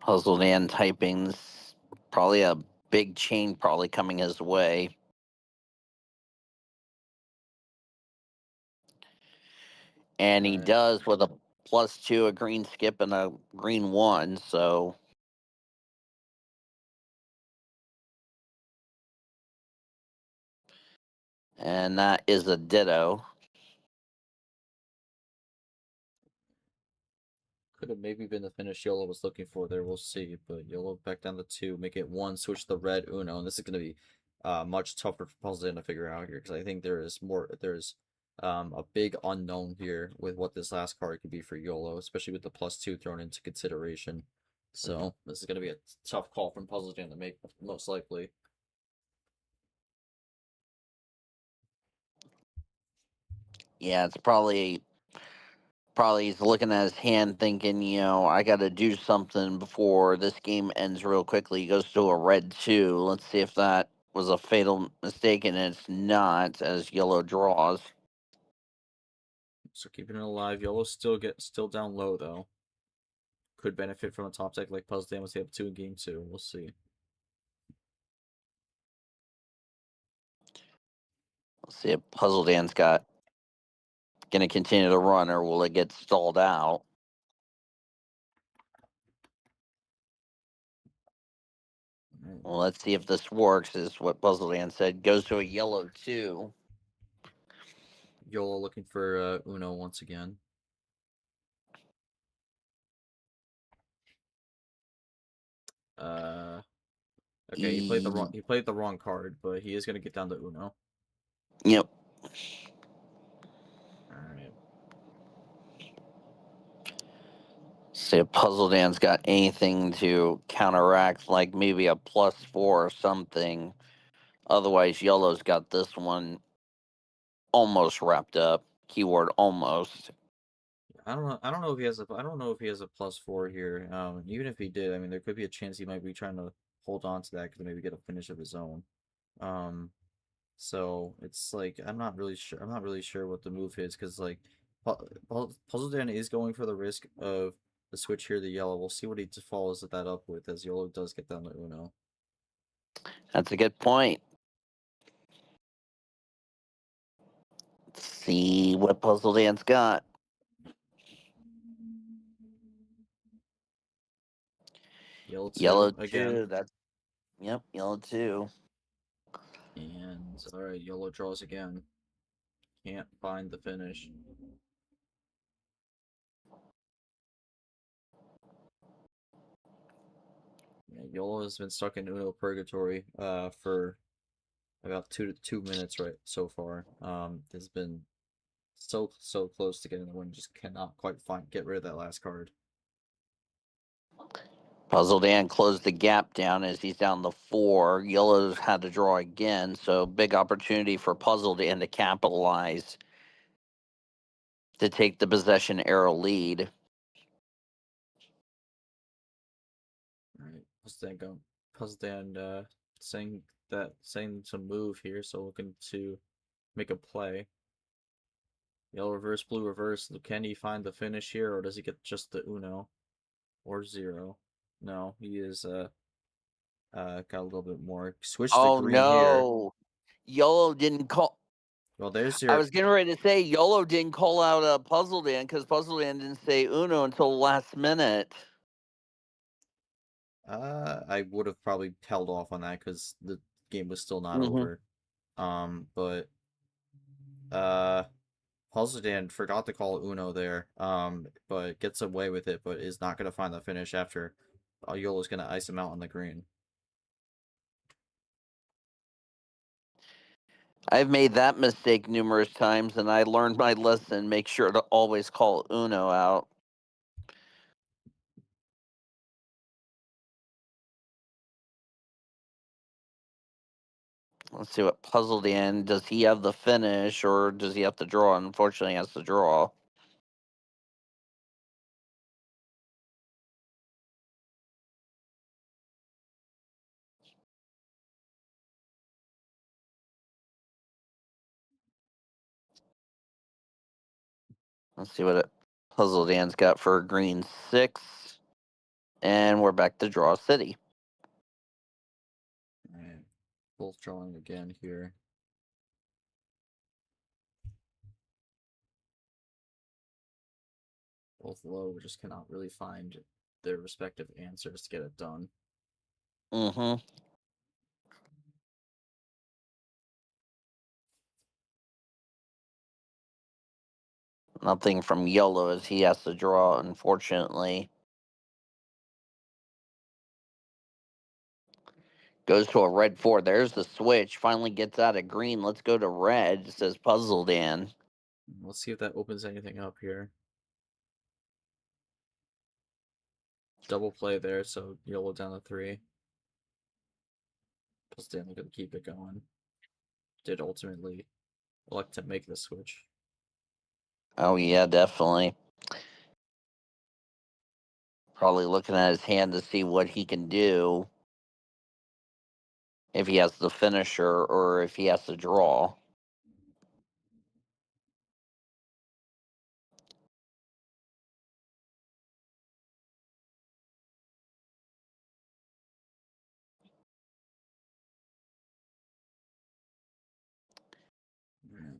Puzzledan typings. Probably a big chain probably coming his way. And he Alright. does with a +2, a green skip, and a green 1. So and that is a ditto. Could have maybe been the finish Yolo was looking for there. We'll see. But Yolo back down to 2, make it 1, switch the red Uno. And this is going to be much tougher for Puzzleton to figure out here because I think there's a big unknown here with what this last card could be for Yolo, especially with the +2 thrown into consideration. So this is going to be a tough call from Puzzleton to make, most likely. Yeah, it's probably he's looking at his hand thinking, I got to do something before this game ends real quickly. He goes to a red 2. Let's see if that was a fatal mistake, and it's not, as yellow draws. So keeping it alive. Yolo still down low though. could benefit from a top deck like Puzzledan was able to in game 2. We'll see. Let's see if Puzzledan's got going to continue to run, or will it get stalled out? Well, let's see if this works, is what Puzzledan said. Goes to a yellow 2. Yolo looking for Uno once again. Okay, he played the wrong card, but he is gonna get down to Uno. Yep. Alright. See if Puzzledan's got anything to counteract, like maybe a +4 or something. Otherwise, Yellow's got this one almost wrapped up. Keyword almost. I don't know if he has a +4 here. Even if he did, I mean, there could be a chance he might be trying to hold on to that to maybe get a finish of his own. So it's like I'm not really sure what the move is, because like Puzzledan is going for the risk of the switch here to yellow. We'll see what he follows that up with, as Yolo does get down to Uno. That's a good point. Let's see what Puzzledan's got. Yellow 2 2. again. That's yellow 2. And alright, Yolo draws again. Can't find the finish. Yeah, Yolo has been stuck in Uno purgatory for about 2 minutes right so far. Has been so close to getting the win, just cannot quite get rid of that last card. Puzzledan closed the gap down as he's down to 4. Yellow's had to draw again, so big opportunity for Puzzledan to capitalize to take the possession arrow lead. Alright, Puzzledan saying some move here, so looking to make a play. Yellow reverse, blue reverse. Can he find the finish here, or does he get just the Uno or 0? No, he is got a little bit more. Switch to Oh green here. no. Yolo didn't call. Well, there's I your. was getting ready to say Yolo didn't call out Puzzledan because Puzzledan didn't say Uno until the last minute. I would have probably held off on that because the game was still not Mhm. over. But Puzzledan forgot to call Uno there. But gets away with it, but is not gonna find the finish after Yolo's gonna ice him out on the green. I've made that mistake numerous times, and I learned my lesson. Make sure to always call Uno out. Let's see what Puzzledan, does he have the finish, or does he have to draw? Unfortunately, he has to draw. Let's see what Puzzledan's got for green 6. And we're back to draw city. Alright. Both drawing again here. Both low, just cannot really find their respective answers to get it done. Mm-hmm. Nothing from Yolo as he has to draw, unfortunately. Goes to a red 4. There's the switch. Finally gets out of green. Let's go to red, says Puzzledan. Let's see if that opens anything up here. Double play there, so Yolo down to 3. Puzzledan gonna keep it going. Did ultimately elect to make the switch. Oh, yeah, definitely. Probably looking at his hand to see what he can do. If he has the finisher or if he has to draw.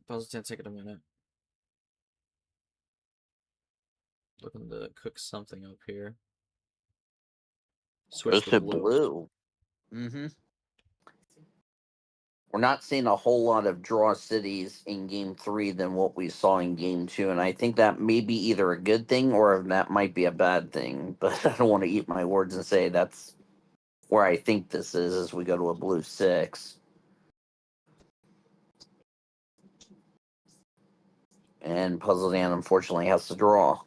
Puzzledan taking a minute. Looking to cook something up here. Switch Goes to to blue. blue. Mm-hmm. We're not seeing a whole lot of draw cities in game 3 than what we saw in game 2, and I think that may be either a good thing or that might be a bad thing. But I don't want to eat my words and say that's where I think this is as we go to a blue 6. And Puzzledan unfortunately has to draw.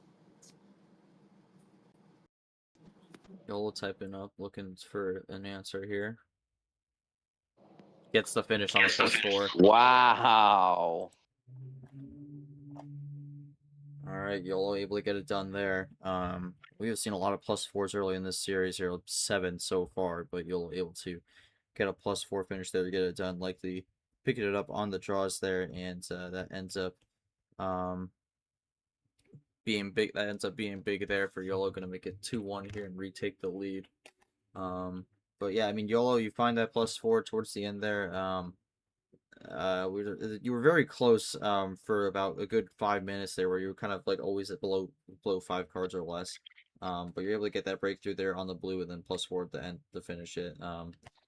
Yolo typing up, looking for an answer here. Gets the finish on the +4. Wow. All right, Yolo able to get it done there. We have seen a lot of +4s early in this series here, 7 so far, but Yolo able to get a +4 finish there to get it done. Likely picking it up on the draws there, and that ends up being big. That ends up being big there for Yolo. Going to make it 2-1 here and retake the lead. But yeah, I mean, Yolo, you find that +4 towards the end there. You were very close for about a good 5 minutes there, where you were kind of like always at below 5 cards or less. But you're able to get that breakthrough there on the blue, and then +4 at the end to finish it.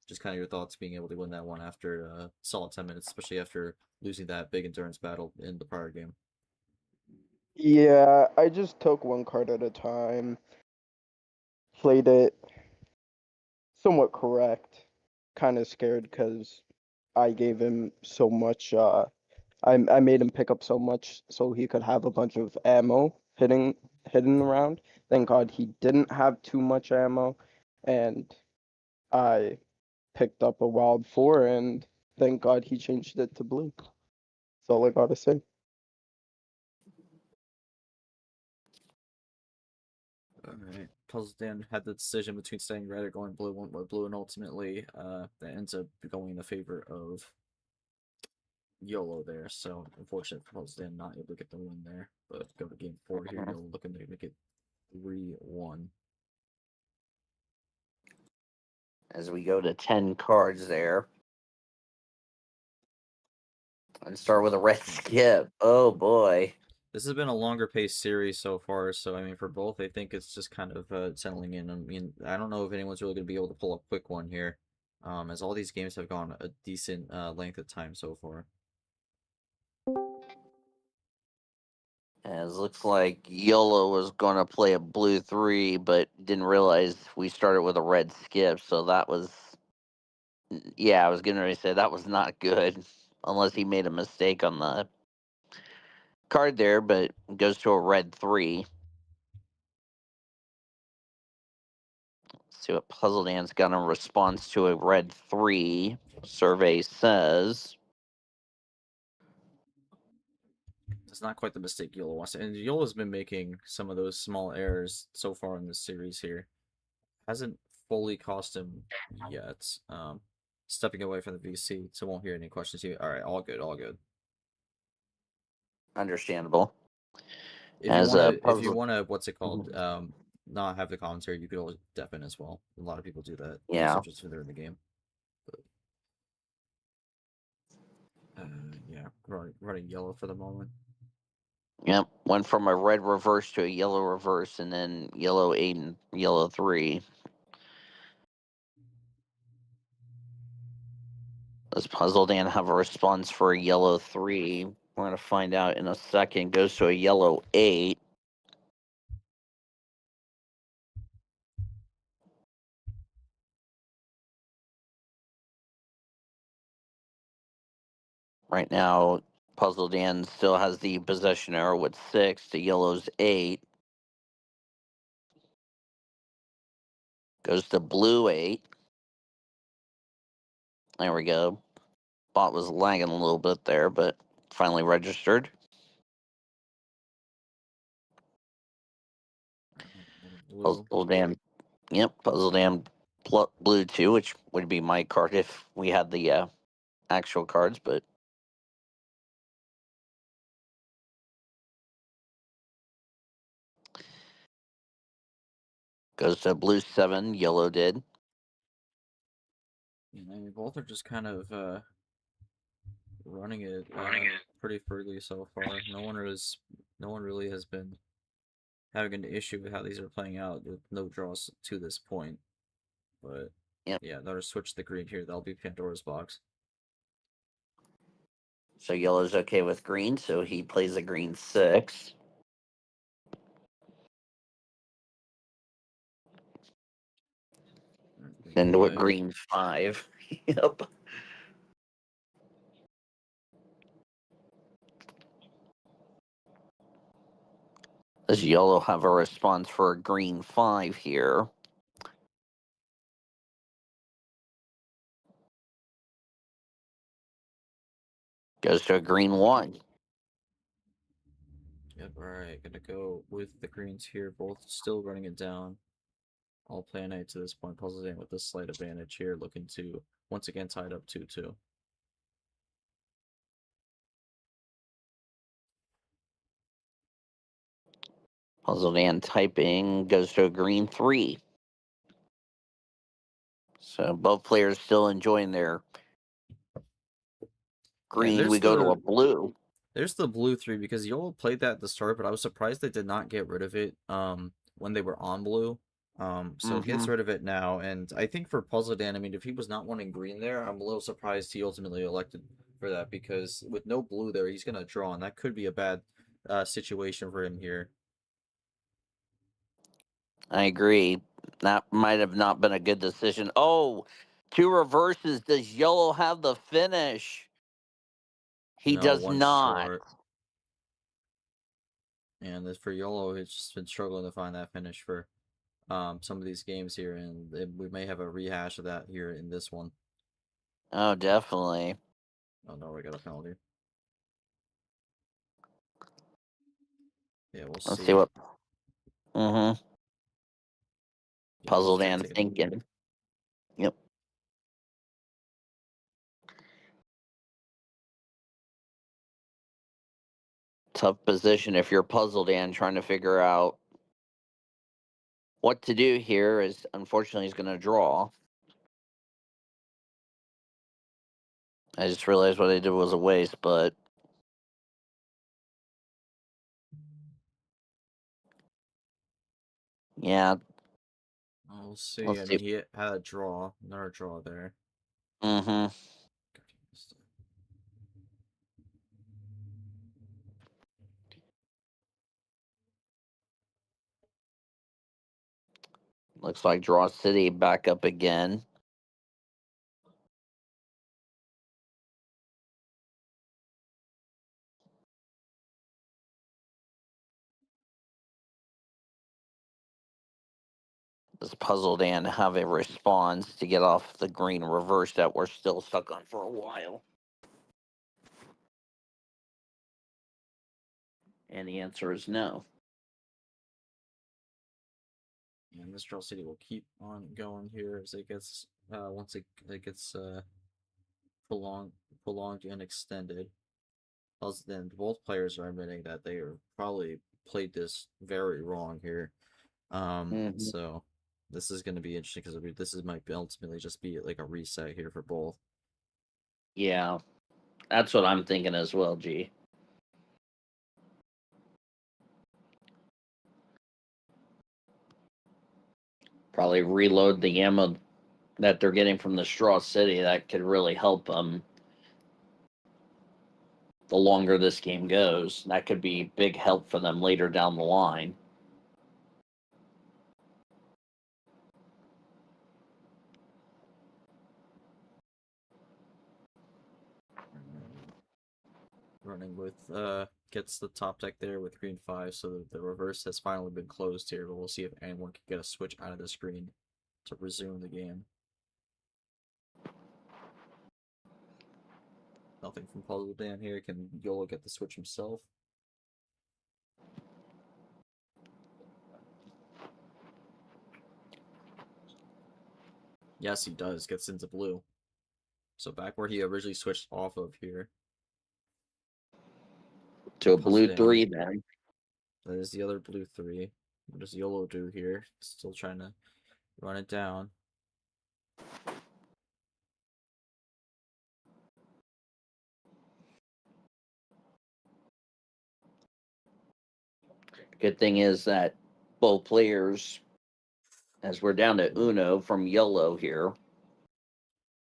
Just kind of your thoughts being able to win that one after a solid 10 minutes, especially after losing that big endurance battle in the prior game. Yeah, I just took one card at a time, played it somewhat correct. Kind of scared because I gave him so much. I made him pick up so much so he could have a bunch of ammo hidden around. Thank God he didn't have too much ammo, and I picked up a wild 4, and thank God he changed it to blue. That's all I gotta say. Alright, Puzzledan had the decision between staying red or going blue, went with blue, and ultimately that ends up going in the favor of Yolo there. So unfortunate for Puzzledan not able to get the win there, but go to game 4 here. Yolo looking to make it 3-1. As we go to 10 cards there. And start with a red skip. Oh boy. This has been a longer paced series so far, so I mean, for both, I think it's just kind of settling in. I mean, I don't know if anyone's really going to be able to pull a quick one here, as all these games have gone a decent length of time so far. As looks like Yolo was going to play a blue 3, but didn't realize we started with a red skip. So that was, yeah, I was going to say that was not good, unless he made a mistake on the card there, but goes to a red 3. See what Puzzledan's got in response to a red 3. Survey says. It's not quite the mistake Yolo wants to, and Yolo's been making some of those small errors so far in this series here. Hasn't fully cost him yet. Stepping away from the VC, so won't hear any questions here. All right, all good, all good. Understandable. If you wanna, what's it called? Mm-hmm. Not have the commentary, you could always deafen as well. A lot of people do that. Yeah. Just when they're in the game. But, yeah, running Yolo for the moment. Yep, went from a red reverse to a yellow reverse, and then yellow 8 and yellow 3. Does Puzzledan have a response for a yellow 3? We're going to find out in a second. Goes to a yellow 8. Right now, Puzzledan still has the possession error with 6 to yellow's 8. Goes to blue 8. There we go. Bot was lagging a little bit there, but finally registered. Blue. Puzzledan. Yep, Puzzledan blue 2, which would be my card if we had the actual cards, but goes to blue 7, yellow did. Yeah, I mean, both are just kind of running it pretty freely so far. No one really has been having an issue with how these are playing out with no draws to this point. But Yep. yeah, they'll switch the green here. That'll be Pandora's box. So yellow's okay with green, so he plays a green 6. Into a green 5. Yep. Does yellow have a response for a green 5 here? Goes to a green 1. Yep, alright, gonna go with the greens here, both still running it down. All play knight to this point, Puzzledan with a slight advantage here, looking to once again tied up 2-2. Puzzledan typing goes to a green 3. So both players still enjoying their green. We go to a blue. There's the blue 3 because Yolo played that at the start, but I was surprised they did not get rid of it when they were on blue. So it gets rid of it now, and I think for Puzzledan, I mean, if he was not wanting green there, I'm a little surprised he ultimately elected for that because with no blue there, he's gonna draw, and that could be a bad situation for him here. I agree. That might have not been a good decision. Oh, 2 reverses. Does yellow have the finish? He No, does one not. short. And as for Yolo, he's just been struggling to find that finish for some of these games here, and we may have a rehash of that here in this one. Oh, definitely. Oh no, we got a penalty. Yeah, we'll see. Let's see what. Yeah, Puzzledan thinking. Yep. Tough position if you're Puzzledan trying to figure out what to do here. Is unfortunately he's going to draw. I just realized what I did was a waste, but yeah. We'll see. Let's I see. mean, he had a draw, another draw there. Looks like Draw City back up again. Does Puzzledan have a response to get off the green reverse that we're still stuck on for a while? And the answer is no. And this Draw City will keep on going here as it gets once it gets prolonged and extended. Plus, then both players are admitting that they are probably played this very wrong here. So this is going to be interesting because this might ultimately just be like a reset here for both. Yeah, that's what I'm thinking as well, G. Probably reload the ammo that they're getting from the Straw City. That could really help them the longer this game goes. That could be big help for them later down the line. Running with gets the top deck there with green 5, so the reverse has finally been closed here, but we'll see if anyone can get a switch out of the screen to resume the game. Nothing from Puzzledan here. Can Yolo get the switch himself? Yes, he does. Gets into blue. So back where he originally switched off of here. To a blue Puzzledan. 3 then. That is the other blue 3. What does Yolo do here? Still trying to run it down. Good thing is that both players, as we're down to Uno from Yolo here.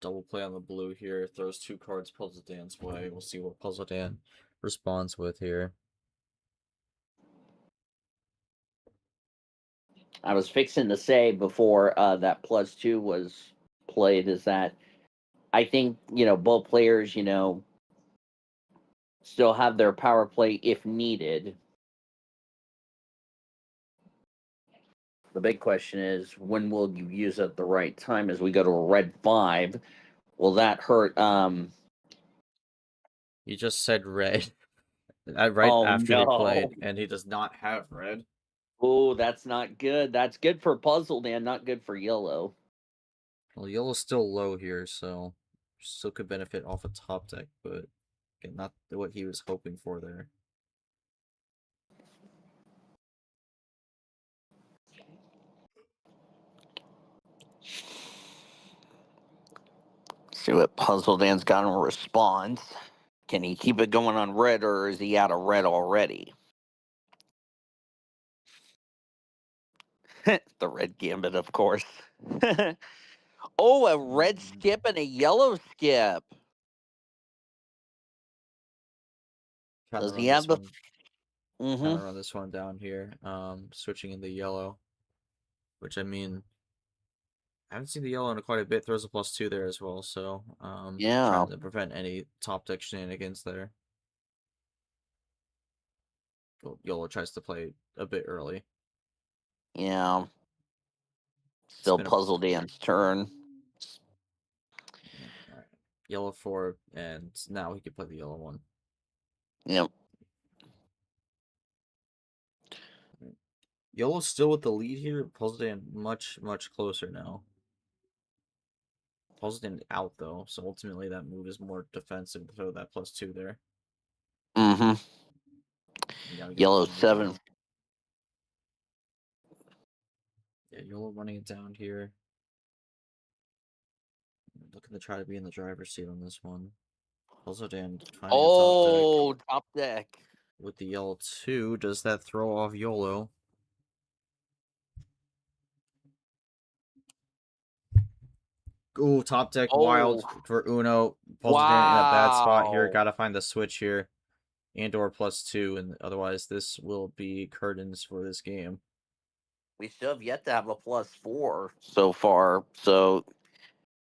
Double play on the blue here. Throws 2 cards Puzzledan's way. We'll see what Puzzledan responds with here. I was fixing to say before that +2 was played is that I think, both players, still have their power play if needed. The big question is, when will you use it at the right time as we go to a red 5? Will that hurt? He just said red right Oh, after he played, no. and he does not have red. Oh, that's not good. That's good for Puzzledan, not good for Yellow. Well, Yellow's still low here, so still could benefit off a top deck, but again, not what he was hoping for there. See what Puzzledan's got in response. Can he keep it going on red, or is he out of red already? The red gambit, of course. Oh, a red skip and a yellow skip. Trying to Does he run have this the? one. Trying to run this one down here. Switching into yellow, which I mean, I haven't seen the yellow in quite a bit. Throws a +2 there as well, so Yeah. trying to prevent any top deck shenanigans there. Yolo tries to play a bit early. Yeah. Still Puzzledan's turn. Yeah, all right. Yellow 4, and now he can play the yellow one. Yep. Yellow's still with the lead here. Puzzledan much closer now. Puzzledan out though, so ultimately that move is more defensive to throw that +2 there. Mm-hmm. Yellow 7. Yeah, Yolo running it down here. Looking to try to be in the driver's seat on this one. Puzzledan finding a top deck. Oh, top deck. With the yellow 2, does that throw off Yolo? Ooh, top deck wild for Uno. Puzzledan in a bad spot here. Gotta find the switch here. And/or +2, and otherwise this will be curtains for this game. We still have yet to have a +4 so far, so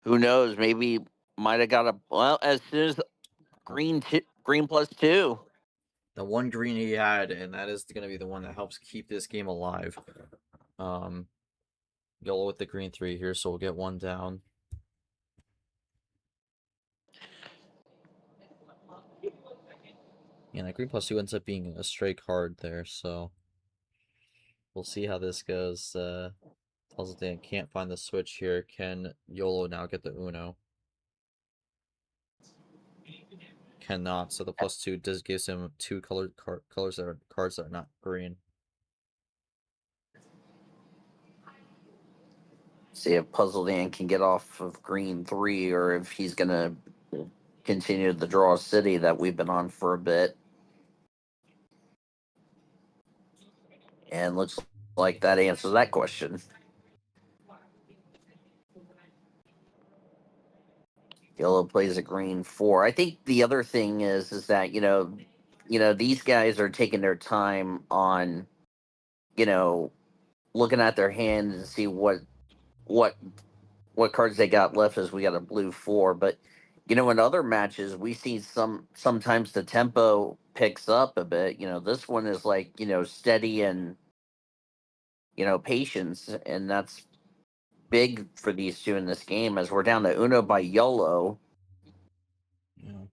who knows? Maybe might have got a as soon as green +2. The one green he had, and that is going to be the one that helps keep this game alive. Yolo with the green 3 here, so we'll get one down. And that green +2 ends up being a stray card there, so we'll see how this goes. Puzzledan can't find the switch here. Can Yolo now get the Uno? Cannot, so the +2 does gives him 2 colors that are cards that are not green. See if Puzzledan can get off of green 3, or if he's gonna continue the draw city that we've been on for a bit. And looks like that answers that question. Yellow plays a green 4. I think the other thing is that these guys are taking their time on looking at their hands and see what cards they got left, as we got a blue 4. But in other matches we see sometimes the tempo picks up a bit. This one is like steady and patience, and that's big for these two in this game, as we're down to Uno by Yolo. Yeah.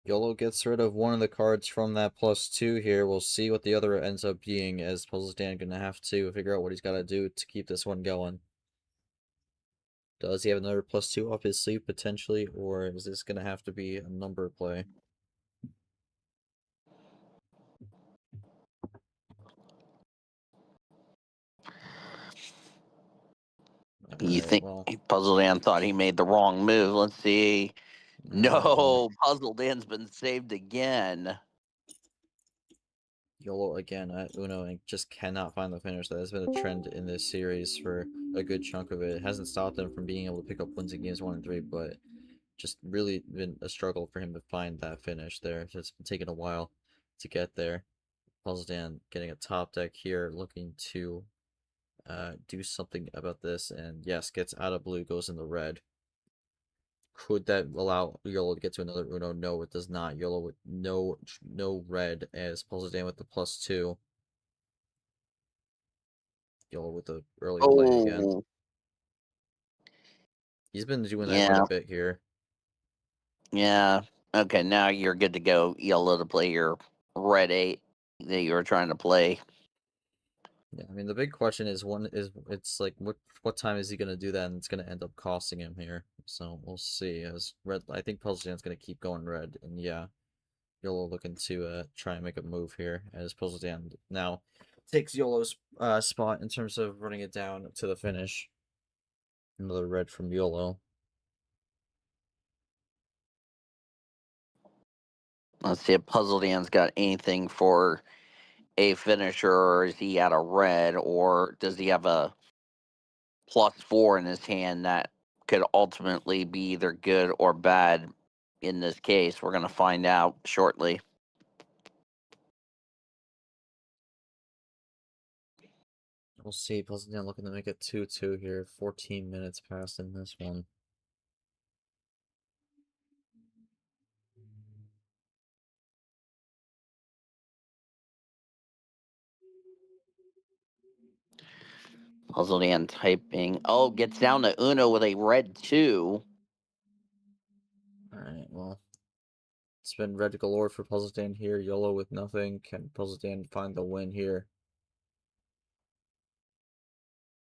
Yolo gets rid of one of the cards from that +2 here. We'll see what the other ends up being, as Puzzledan gonna have to figure out what he's got to do to keep this one going. Does he have another +2 up his sleeve potentially, or is this gonna have to be a number play? You Alright, think well, Puzzledan thought he made the wrong move? Let's see. alright, well, No, Puzzledan's been saved again. Yolo again at Uno and just cannot find the finish. That has been a trend in this series for a good chunk of it. It hasn't stopped him from being able to pick up wins in games 1 and 3, but just really been a struggle for him to find that finish there. It's been taking a while to get there. Puzzledan getting a top deck here, looking to do something about this, and yes, gets out of blue, goes into red. Could that allow Yolo to get to another Uno? No, it does not. Yolo with no red as Puzzledan with the +2. Yolo with the early play again. Oh, He's been doing that quite a yeah, bit here. yeah. Okay, now you're good to go. Yellow to play your red 8 that you were trying to play. Yeah, I mean the big question is it's like what time is he gonna do that, and it's gonna end up costing him here. So we'll see. As red, I think Puzzledan's gonna keep going red, and yeah, Yolo looking to try and make a move here as Puzzledan now takes Yolo's spot in terms of running it down to the finish. Another red from Yolo. Let's see if Puzzledan's got anything for a finisher, or is he at a red, or does he have a +4 in his hand that could ultimately be either good or bad in this case? We're going to find out shortly. We'll see. Puzzledan looking to make it 2-2 here. 14 minutes passed in this one. Puzzledan typing. Oh, gets down to Uno with a red 2. Alright, well. It's been red galore for Puzzledan here. Yolo with nothing. Can Puzzledan find the win here?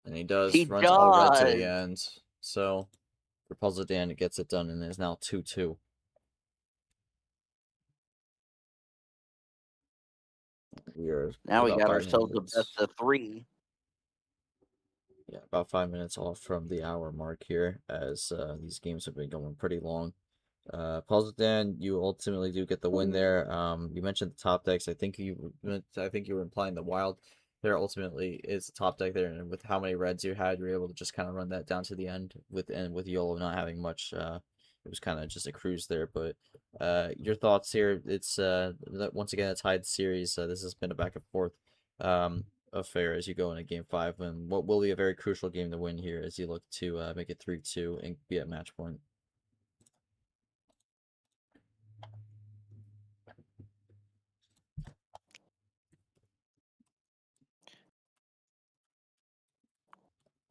And he does. He Runs all red to the does. end. So, for Puzzledan, it gets it done, and is now 2-2. We are Now we about got 5 ourselves a minutes. best of 3. Yeah, about 5 minutes off from the hour mark here, as these games have been going pretty long. Puzzledan, you ultimately do get the win there. You mentioned the top decks. I think you were implying the wild there ultimately is the top deck there, and with how many reds you had, you were able to just kind of run that down to the end with Yolo not having much. It was kind of just a cruise there. But your thoughts here? It's once again a tied series. This has been a back and forth affair as you go into game 5, and what will be a very crucial game to win here as you look to make it 3-2 and be at match point.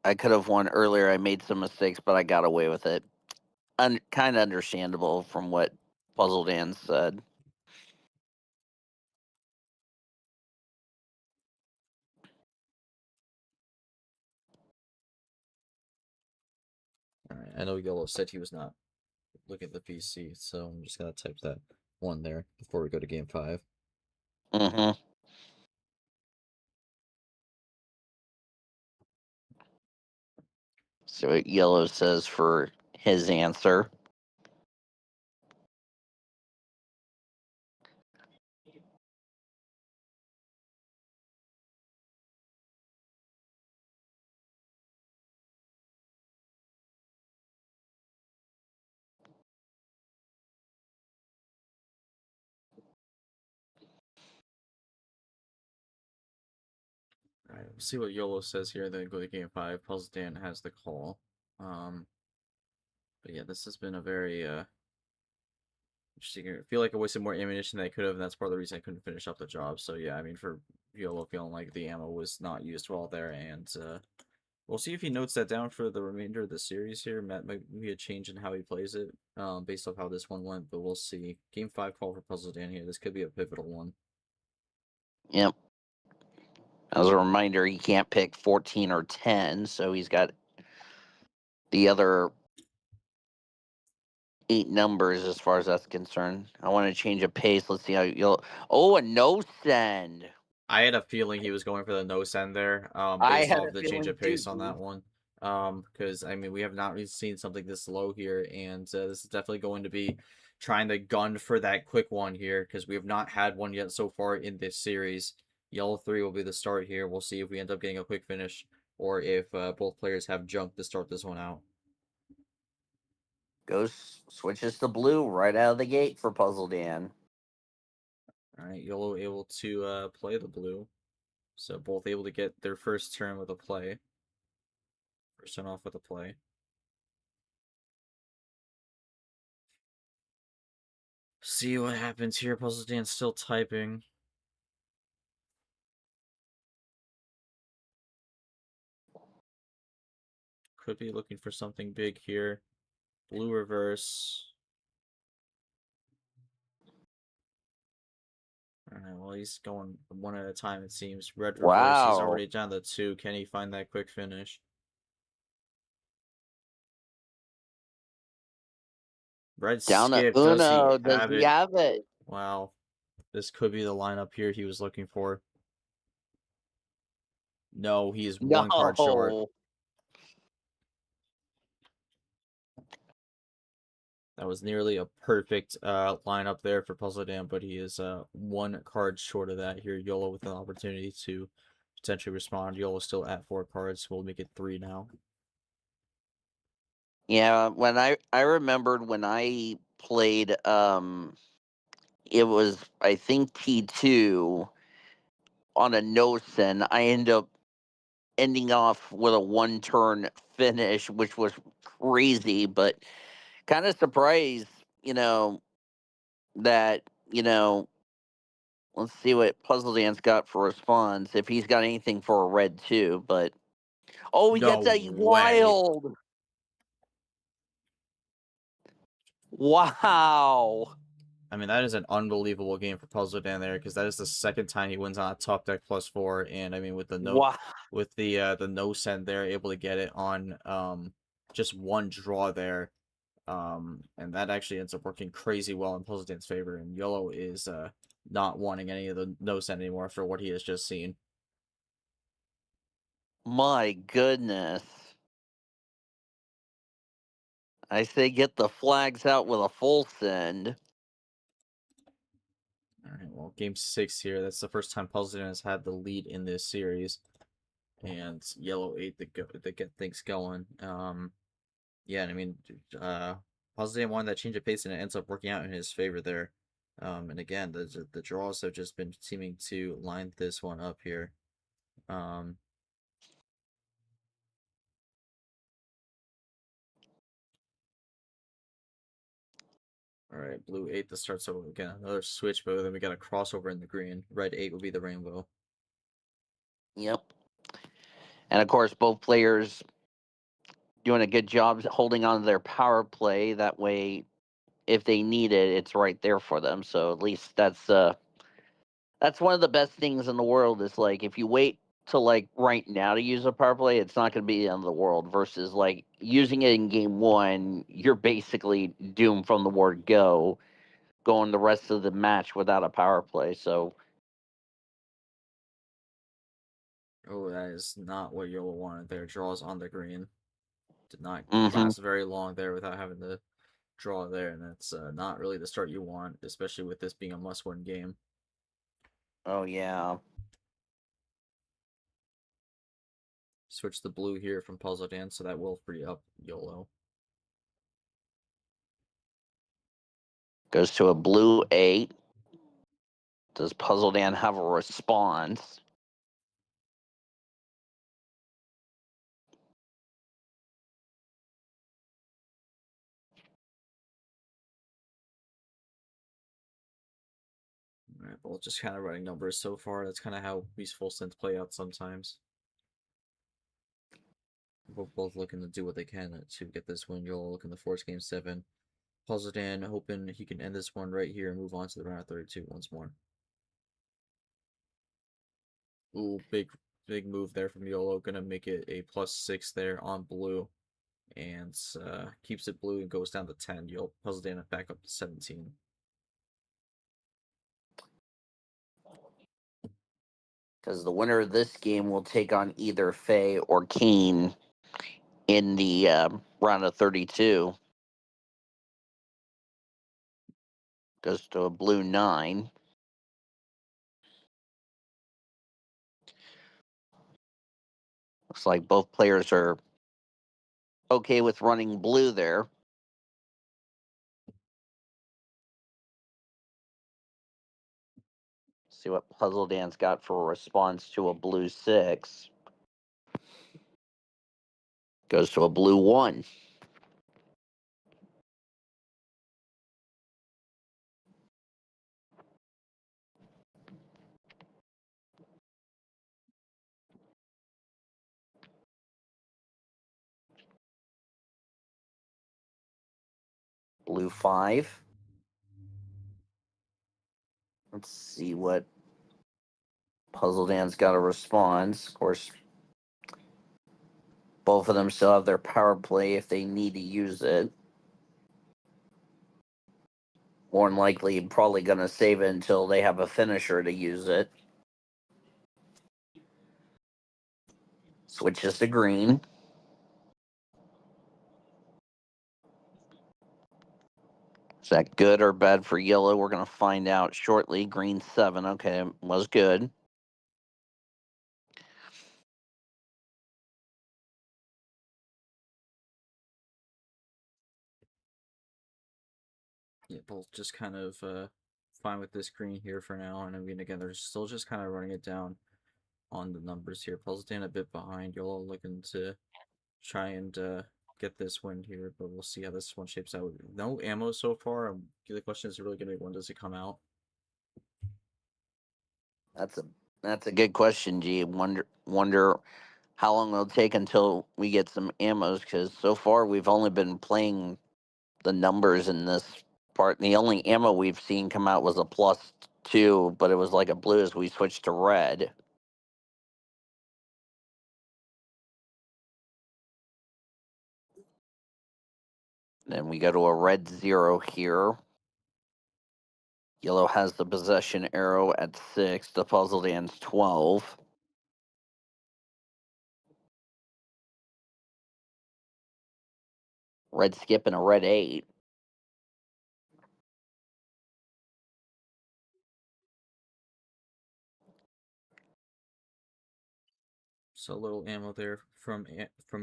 I could have won earlier. I made some mistakes, but I got away with it. Kind of understandable from what Puzzledan said. Alright, I know Yolo said he was not looking at the PC, so I'm just gonna type that one there before we go to game 5. Mm-hmm. So what Yellow says for his answer. Alright, we'll see what Yolo says here, then go to game 5. Puzzledan has the call. But yeah, this has been a very interesting. I feel like I wasted more ammunition than I could have, and that's part of the reason I couldn't finish up the job. So yeah, I mean, for Yolo feeling like the ammo was not used well there, and we'll see if he notes that down for the remainder of the series here. Might be a change in how he plays it, based off how this one went, but we'll see. Game 5 call for Puzzledan here. This could be a pivotal one. Yep. As a reminder, he can't pick 14 or 10, so he's got the other 8 numbers as far as that's concerned. I want to change a pace. Let's see how you'll. Oh, a no send. I had a feeling he was going for the no send there, I based had off a the change feeling of too, pace on that dude. one. Because I mean, we have not really seen something this low here, and this is definitely going to be trying to gun for that quick one here because we have not had one yet so far in this series. Yellow 3 will be the start here. We'll see if we end up getting a quick finish or if both players have junk to start this one out. Switches to blue right out of the gate for Puzzledan. All right, Yolo able to play the blue. So both able to get their first turn with a play. First turn off with a play. See what happens here. Puzzledan's still typing. Could be looking for something big here. Blue reverse. Alright, well, he's going one at a time, it seems. Red reverse, he's Wow. already down to 2. Can he find that quick finish? Red Down to skip, does he Uno. Does have he it? have it? Wow. This could be the lineup here he was looking for. No, he is one card short. No. That was nearly a perfect lineup there for Puzzledan, but he is one card short of that here. Yolo with an opportunity to potentially respond. Yolo still at 4 cards. We'll make it 3 now. Yeah, when I remembered when I played it was I think T2 on a no-sin. I ending off with a one-turn finish, which was crazy, but kind of surprised, that, let's see what Puzzledan's got for response, if he's got anything for a red too, but he No gets a way. wild. Wow. I mean, that is an unbelievable game for Puzzledan there, because that is the second time he wins on a top deck +4, and I mean with the Wow. the no send there, able to get it on just one draw there. And that actually ends up working crazy well in Puzzledan's favor, and Yolo is not wanting any of the no send anymore for what he has just seen. My goodness. I say get the flags out with a full send. Alright, well, game 6 here. That's the first time Puzzledan has had the lead in this series. And Yellow 8 to get things going. Yeah, and I mean, Puzzledan wanted that change of pace, and it ends up working out in his favor there. And again, the draws have just been seeming to line this one up here. Alright, blue 8 to start, so again, another switch, but then we got a crossover in the green. Red 8 will be the rainbow. Yep. And of course, both players doing a good job holding on to their power play. That way, if they need it, it's right there for them. So at least that's one of the best things in the world. Is like if you wait till like right now to use a power play, it's not going to be the end of the world. Versus like using it in game 1, you're basically doomed from the word go, going the rest of the match without a power play. So. Oh, that is not what Yolo wanted there. Draws on the green. Did not Mm-hmm. last very long there without having to draw there, and that's not really the start you want, especially with this being a must-win game. Oh yeah. Switch the blue here from Puzzledan, so that will free up Yolo. Goes to a blue 8. Does Puzzledan have a response? Alright, both just kind of running numbers so far. That's kind of how these full sends play out sometimes. We're both looking to do what they can to get this win. Yolo looking to force game 7. Puzzledan hoping he can end this one right here and move on to the round of 32 once more. Ooh, big move there from Yolo. Gonna make it a +6 there on blue. And keeps it blue and goes down to 10. Yolo Puzzledan back up to 17. Because the winner of this game will take on either Faye or Kane in the round of 32. Goes to a blue 9. Looks like both players are okay with running blue there. See what Puzzledan's got for a response to a blue 6. Goes to a blue 1. Blue 5. Let's see what Puzzledan's got a response. Of course, both of them still have their power play if they need to use it. More than likely, probably going to save it until they have a finisher to use it. Switches to green. Is that good or bad for yellow? We're going to find out shortly. Green 7. Okay, was good. Yeah, both just kind of fine with this green here for now. And I mean, again, they're still just kind of running it down on the numbers here. Puzzledan a bit behind. Yolo looking to try and get this win here, but we'll see how this one shapes out. No ammo so far. The question is really going to be when does it come out? That's a good question, G. Wonder how long it'll take until we get some ammos, because so far we've only been playing the numbers in this part. The only ammo we've seen come out was a +2, but it was like a blue as we switched to red. Then we go to a red 0 here. Yellow has the possession arrow at 6. The Puzzledan's 12. Red skip and a red 8. So a little ammo there from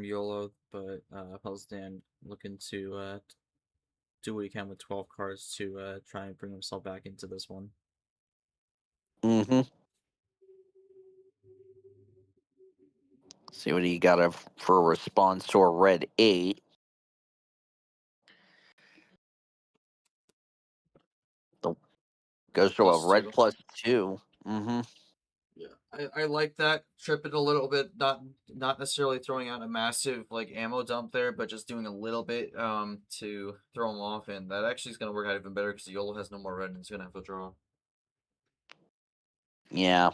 Yolo, but Puzzledan looking to do what he can with 12 cards to try and bring himself back into this one. Mm-hmm. See what he got for a response to a red 8. Goes to a red +2. Mm-hmm. Yeah, I like that. Trip it a little bit, not necessarily throwing out a massive like ammo dump there, but just doing a little bit to throw him off, and that actually is gonna work out even better because Yolo has no more red and he's gonna have to draw. Yeah.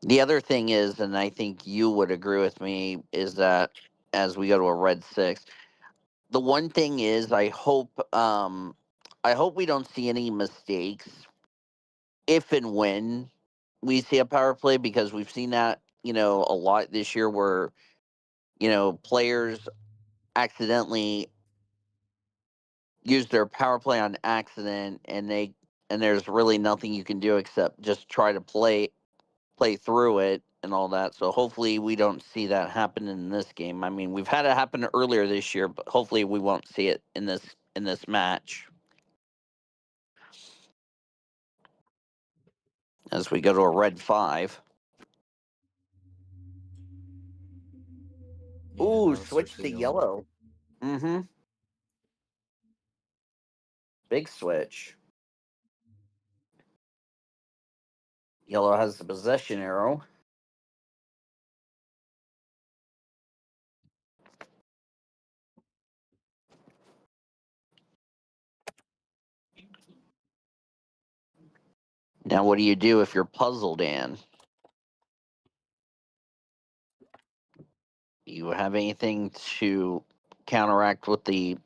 The other thing is, and I think you would agree with me, is that as we go to a red 6, the one thing is I hope we don't see any mistakes if and when we see a power play, because we've seen that, a lot this year where, players accidentally use their power play on accident, and there's really nothing you can do except just try to play through it and all that. So hopefully we don't see that happen in this game. I mean, we've had it happen earlier this year, but hopefully we won't see it in this match. As we go to a red 5. Yeah, Ooh, that'll switch switch to to Yolo. yellow. Mm-hmm. Big switch. Yellow has the possession arrow. Now, what do you do if you're Puzzledan? You have anything to counteract with the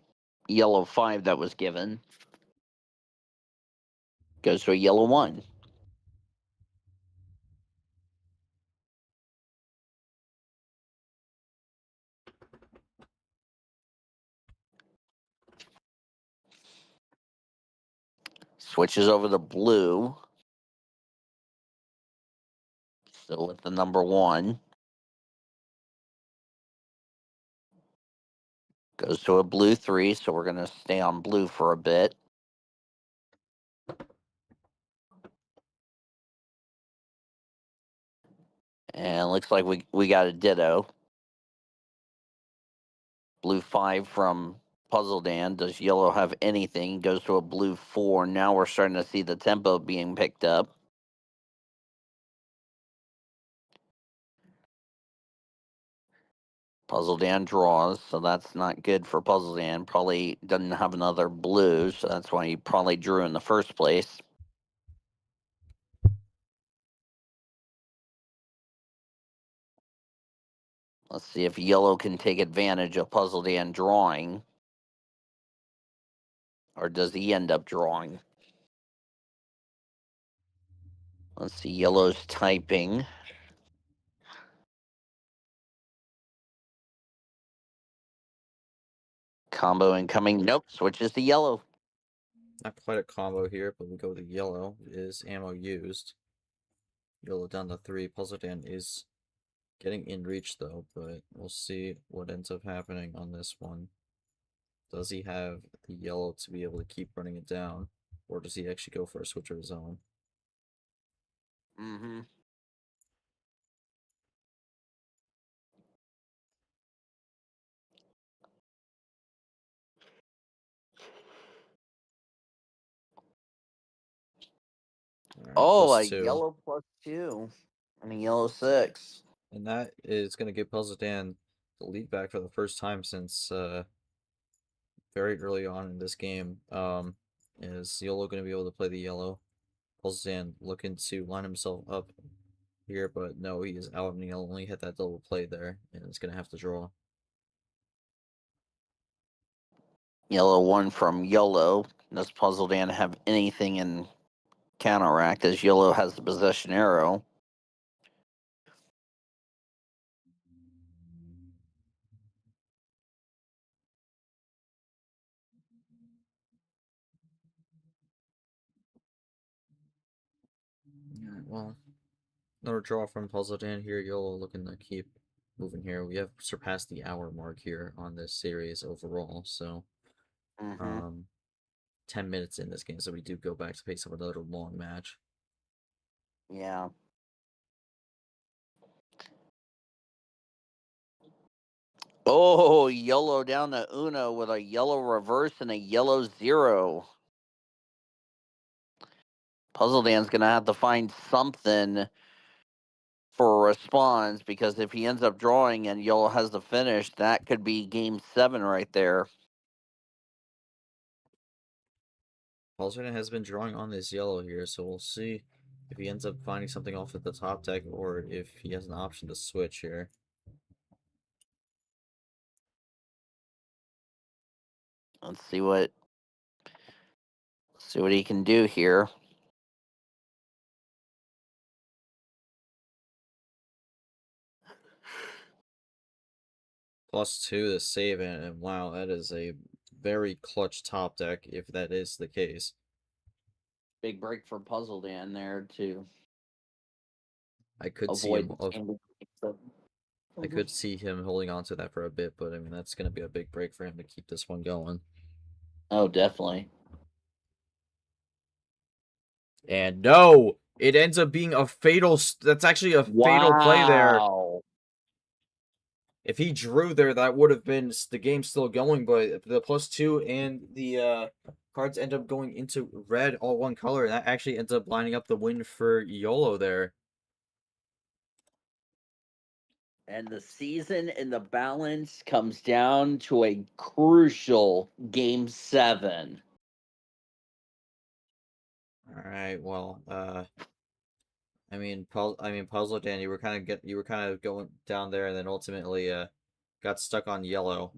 yellow 5 that was given? Goes to a yellow 1. Switches over to blue. Still with the number 1. Goes to a blue 3, so we're going to stay on blue for a bit. And looks like we got a ditto. Blue 5 from Puzzledan. Does yellow have anything? Goes to a blue 4. Now we're starting to see the tempo being picked up. Puzzledan draws, so that's not good for Puzzledan. Probably doesn't have another blue, so that's why he probably drew in the first place. Let's see if yellow can take advantage of Puzzledan drawing. Or does he end up drawing? Let's see, yellow's typing. Combo incoming. Nope, switches to yellow. Not quite a combo here, but we go to yellow. Is ammo used? Yellow down to 3. Puzzledan is getting in reach though, but we'll see what ends up happening on this one. Does he have the yellow to be able to keep running it down, or does he actually go for a switch of his own? Mm-hmm. All right, Oh, a +2. yellow +2 and a yellow 6. And that is going to give Puzzledan the lead back for the first time since very early on in this game. Is Yolo going to be able to play the yellow? Puzzledan looking to line himself up here, but no, he is out and he'll only hit that double play there, and it's going to have to draw. Yellow 1 from Yolo. Does Puzzledan have anything in counteract as yellow has the possession arrow? Alright, well, another draw from Puzzledan here. Yolo looking to keep moving here. We have surpassed the hour mark here on this series overall, so Mm-hmm. 10 minutes in this game, so we do go back to pace of another long match. Yeah. Oh, yellow down to Uno with a yellow reverse and a yellow 0. Puzzledan's going to have to find something for a response because if he ends up drawing and yellow has the finish, that could be game 7 right there. Puzzledan has been drawing on this yellow here, so we'll see if he ends up finding something off at the top deck or if he has an option to switch here. Let's see what he can do here. +2 to save it, and wow, that is a very clutch top deck if that is the case. Big break for Puzzledan there to I could see avoid him the I could see him holding on to that for a bit, but I mean that's going to be a big break for him to keep this one going. Oh, definitely. And no, it ends up being a fatal. That's actually a fatal play there. Wow. If he drew there, that would have been the game still going, but the +2 and the cards end up going into red, all one color, and that actually ends up lining up the win for Yolo there. And the season and the balance comes down to a crucial game 7. All right, well, Puzzledan, you were kind of going down there, and then ultimately got stuck on yellow.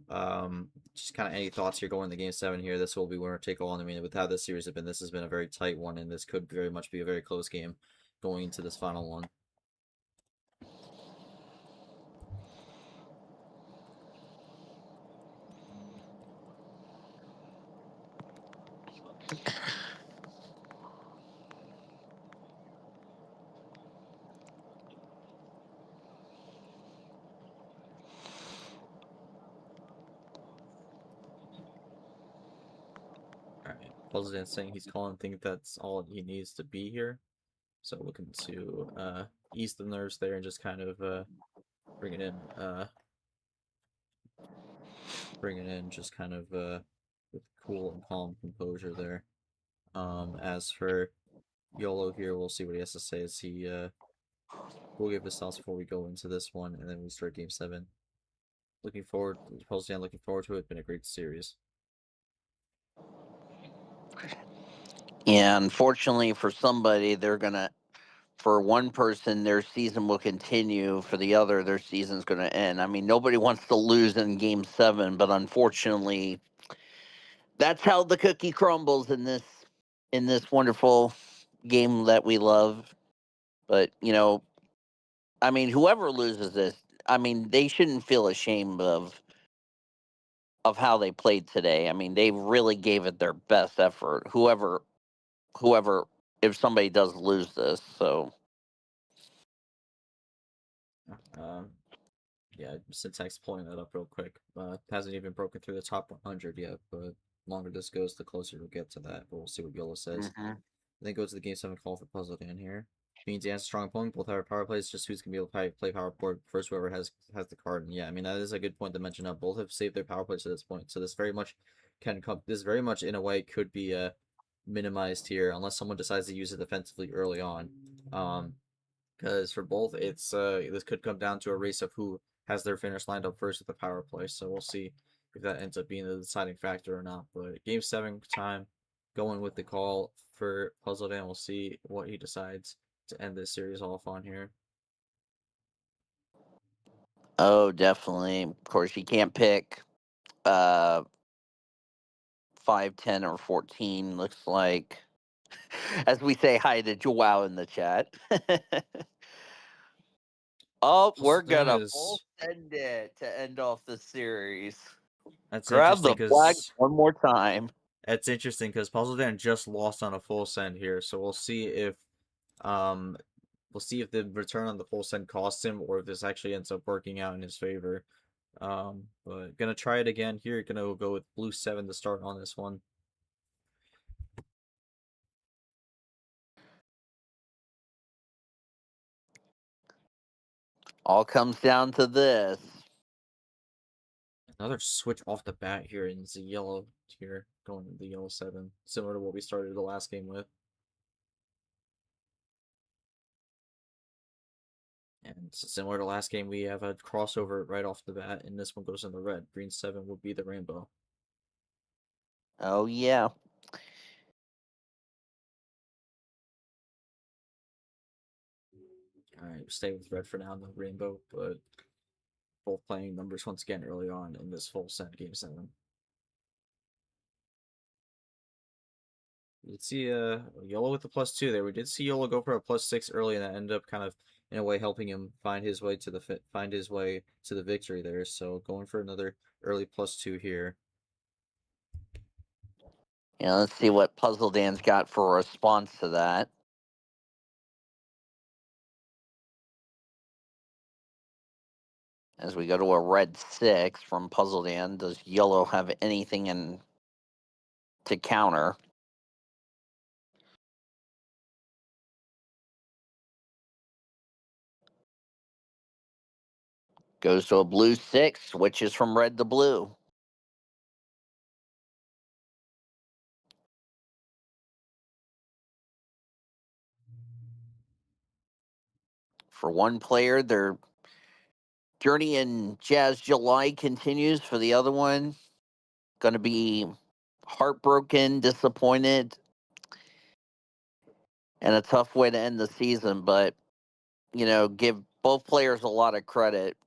Just kind of any thoughts here going into game 7 here? This will be winner take all. I mean, with how this series has been, this has been a very tight one, and this could very much be a very close game going into this final one. Puzzledan saying he's calling things that's all he needs to be here. So looking to ease the nerves there and just kind of bring it in just kind of with cool and calm composure there. As for Yolo here, we'll see what he has to say as he we'll give his thoughts before we go into this one, and then we start Game 7. Looking forward, Puzzledan, looking forward to it. Been a great series. Yeah, unfortunately for somebody, for one person, their season will continue. For the other, their season's going to end. I mean, nobody wants to lose in Game 7, but unfortunately, that's how the cookie crumbles in this wonderful game that we love. But I mean, whoever loses this, I mean, they shouldn't feel ashamed of how they played today. I mean, they really gave it their best effort. Whoever, if somebody does lose this, so Um, yeah, Syntax pulling that up real quick. Hasn't even broken through the top 100 yet, but the longer this goes, the closer we'll get to that. But we'll see what Yolo says. mhm. Then go to the Game 7 call for Puzzledan here. Means he has a strong opponent. Both have power plays. Just who's gonna be able to play power board first. Whoever has the card. And yeah, I mean that is a good point to mention. Up, both have saved their power plays to this point. So this very much can come. This very much in a way could be minimized here unless someone decides to use it defensively early on. Because for both, it's this could come down to a race of who has their finish lined up first with the power play. So we'll see if that ends up being the deciding factor or not. But Game 7 time, going with the call for Puzzledan. We'll see what he decides to end this series off on here. Oh, definitely. Of course, you can't pick uh 5, 10, or 14. Looks like, as we say hi to Joao in the chat. Oh, we're Puzzledan gonna full is send it to end off the series. that's Grab interesting the flag because one more time. it's interesting because Puzzledan just lost on a full send here. So um we'll see if the return on the full send costs him or if this actually ends up working out in his favor. But gonna try it again here. Gonna go with blue 7 to start on this one. All comes down to this. Another switch off the bat here, and it's a yellow here, going to the yellow 7, similar to what we started the last game with. And similar to last game, we have a crossover right off the bat, and this one goes in the red. Green 7 will be the rainbow. Oh yeah. Alright, stay with red for now, no rainbow, but both playing numbers once again early on in this full set game 7. You did see Yolo with the +2 there. We did see Yolo go for a +6 early, and that ended up kind of in a way helping him find his way to the victory there. So going for another early +2 here. Yeah, let's see what Puzzledan's got for a response to that. As we go to a red 6 from Puzzledan, does Yellow have anything in to counter? Goes to a blue 6, switches from red to blue. For one player, their journey in Jazz July continues. For the other one, going to be heartbroken, disappointed, and a tough way to end the season. But, give both players a lot of credit,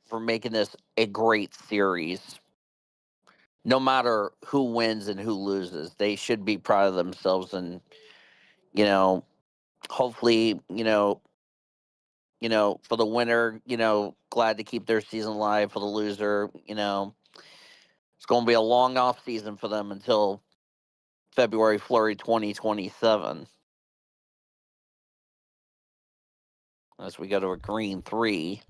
for making this a great series. No matter who wins and who loses, they should be proud of themselves and, you know, hopefully, for the winner, glad to keep their season alive. For the loser, it's going to be a long off season for them until February Flurry 2027. As we go to a green 3.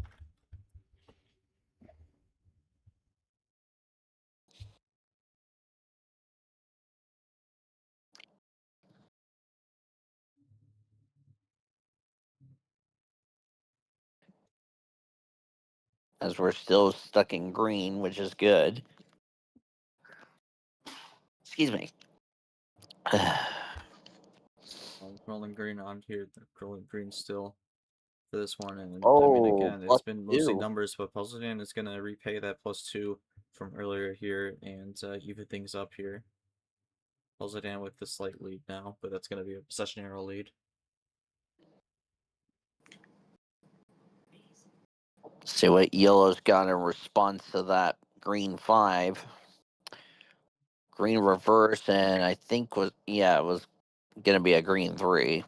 as we're still stuck in green, which is good. Excuse me. Rolling green on here. Rolling green still for this one, and I mean, Oh, again, it's plus been mostly 2. numbers, but Puzzledan is gonna repay that +2 from earlier here and even things up here. Puzzledan with the slight lead now, but that's gonna be a possession arrow lead. See what Yellow's got in response to that green 5. Green reverse, and I think it was going to be a green 3.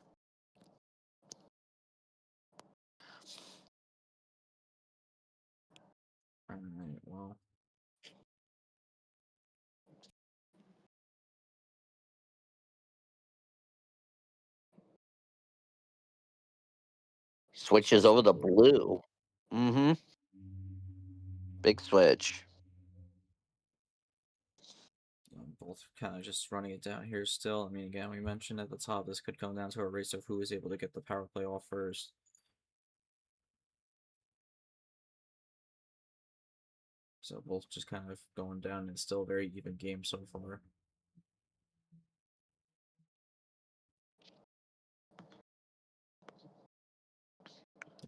All right, well. Switches over to blue. Mm-hmm. Big switch. Both kind of just running it down here still. I mean, again, we mentioned at the top, this could come down to a race of who is able to get the power play off first. So both just kind of going down, and still a very even game so far.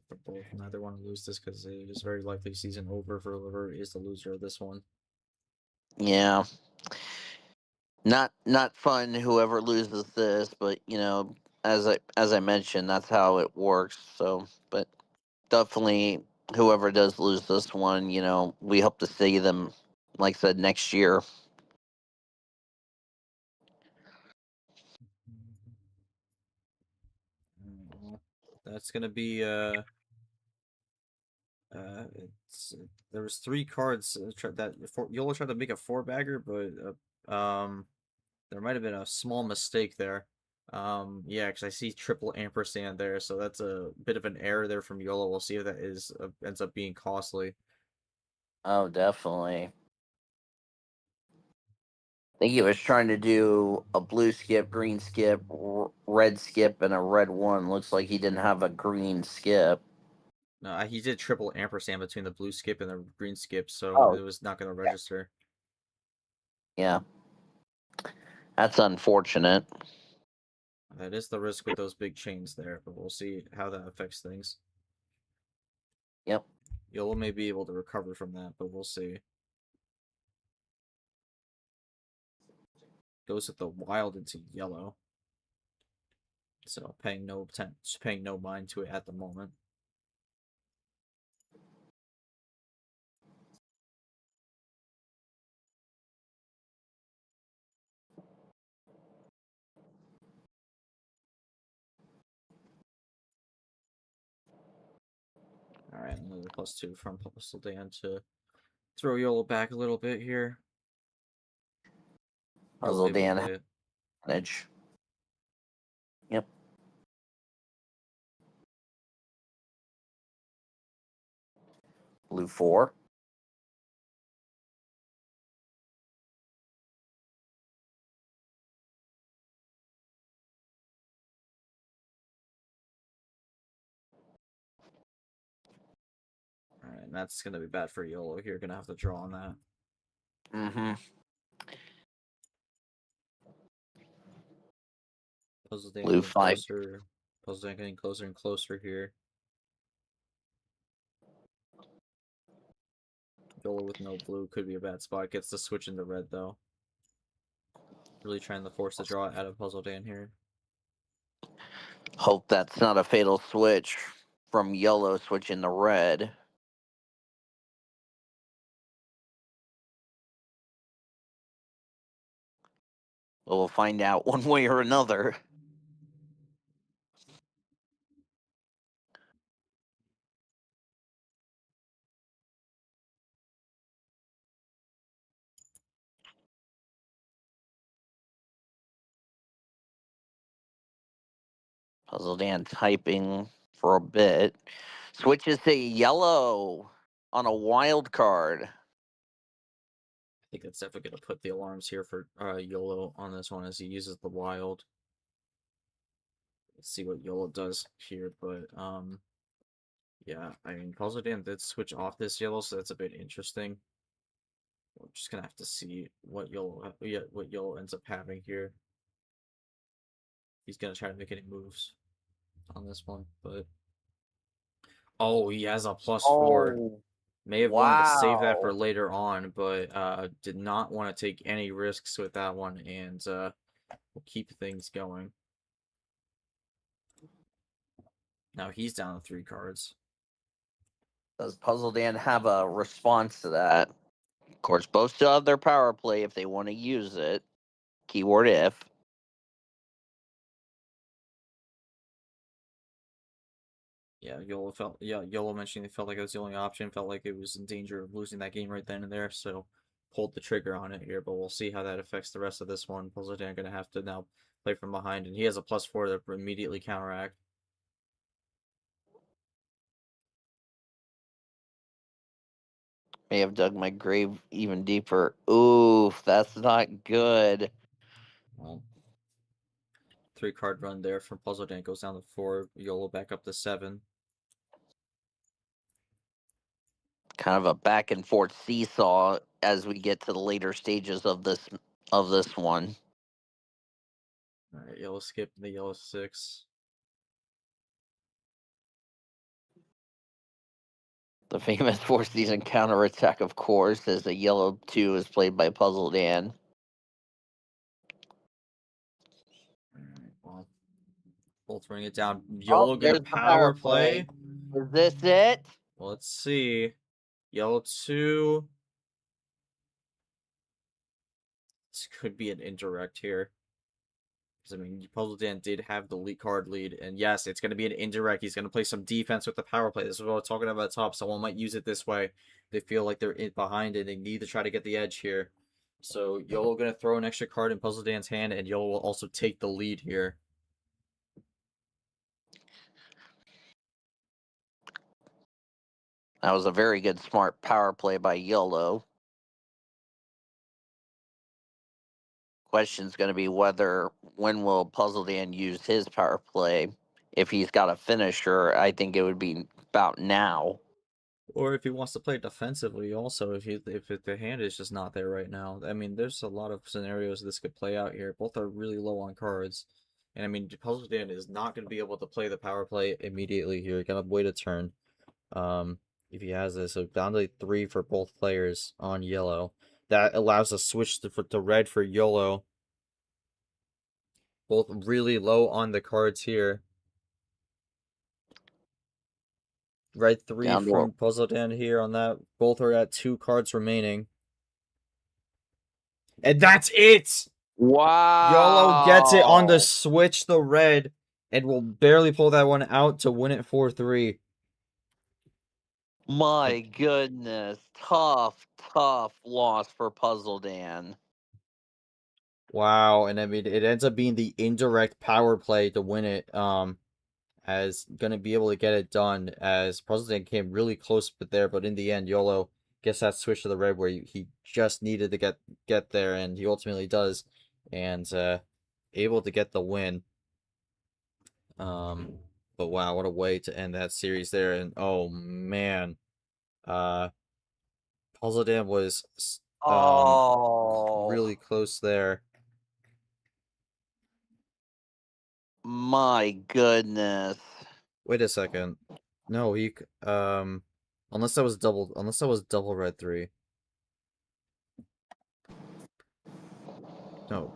For both, neither want to lose this because it is very likely season over for whoever is the loser of this one. Yeah. Not fun whoever loses this, but as I mentioned, that's how it works. So, but definitely whoever does lose this one, we hope to see them, like I said, next year. Well, that's gonna be there was 3 cards that Yolo tried to make a 4-bagger, but there might have been a small mistake there. Yeah, because I see triple ampersand there, so that's a bit of an error there from Yolo. We'll see if that ends up being costly. Oh, definitely. I think he was trying to do a blue skip, green skip, red skip, and a red 1. Looks like he didn't have a green skip. No, he did triple ampersand between the blue skip and the green skip, so Oh, it was not going to register. yeah. That's unfortunate. That is the risk with those big chains there, but we'll see how that affects things. Yep. Yolo may be able to recover from that, but we'll see. Goes with the wild into yellow. So paying no mind to it at the moment. Alright, another +2 from Puzzledan to throw Yolo back a little bit here. Yolo able to Puzzledan play it. advantage. Yep. Blue 4. Alright, and that's gonna be bad for Yolo here. Gonna have to draw on that. Mm-hmm. Puzzledan Blue getting 5. closer. Puzzledan getting closer and closer here. Yolo with no blue could be a bad spot. Gets the switch into red though. Really trying to force the draw out of Puzzledan here. Hope that's not a fatal switch from yellow switching to red. But we'll find out one way or another. Puzzledan typing for a bit. Switches to yellow on a wild card. I think that's definitely going to put the alarms here for Yolo on this one as he uses the wild. Let's see what Yolo does here, but Yeah, I mean, Puzzledan did switch off this yellow, so that's a bit interesting. We're just gonna have to see what yellow ends up having here. He's gonna try to make any moves on this one, but oh, he has a +4. Oh, May have wanted to save that for wow. later on, but did not want to take any risks with that one, and will keep things going. Now he's down to 3 cards. Does Puzzledan have a response to that? Of course, both still have their power play if they want to use it. Keyword if. Yeah, Yolo mentioned it felt like it was the only option, felt like it was in danger of losing that game right then and there, so pulled the trigger on it here, but we'll see how that affects the rest of this one. Puzzledan gonna have to now play from behind, and he has a +4 to immediately counteract. May have dug my grave even deeper. Oof, that's not good. Well, 3-card run there from Puzzledan goes down to 4, Yolo back up to 7. Kind of a back and forth seesaw as we get to the later stages of this one. Alright, Yellow skip the yellow 6. The famous four season counterattack, of course, as the yellow 2 is played by Puzzledan. Alright, well, filtering it down. Oh, Yolo gonna there's the power power play. Is this it? Well, let's see. Yellow 2. This could be an indirect here. Because, I mean, Puzzledan did have the lead card lead. And yes, it's going to be an indirect. He's going to play some defense with the power play. This is what I was talking about at the top. Someone might use it this way. They feel like they're behind it. They need to try to get the edge here. So Yolo going to throw an extra card in Puzzledan's hand. And Yolo will also take the lead here. That was a very good, smart power play by Yolo. Question's going to be when will Puzzledan use his power play? If he's got a finisher, I think it would be about now. Or if he wants to play defensively also, if the hand is just not there right now. I mean, there's a lot of scenarios this could play out here. Both are really low on cards. And I mean, Puzzledan is not going to be able to play the power play immediately here. You're going to wait a turn. If he has this. So down to 3 for both players on yellow. That allows a switch to red for Yolo. Both really low on the cards here. Red 3 Down to from Puzzledan here on that. Both are at 2 cards remaining. And that's it! Wow. Yolo gets it on the switch, the red, and will barely pull that one out to win it 4-3. My goodness. Tough loss for Puzzledan. Wow, and I mean, it ends up being the indirect power play to win it, as gonna be able to get it done, as Puzzledan came really close but in the end, Yolo gets that switch to the red where he just needed to get there, and he ultimately does, and able to get the win. But wow, what a way to end that series there, and oh man, Puzzledan was really close there. My goodness. Wait a second. No, unless that was double red 3. No.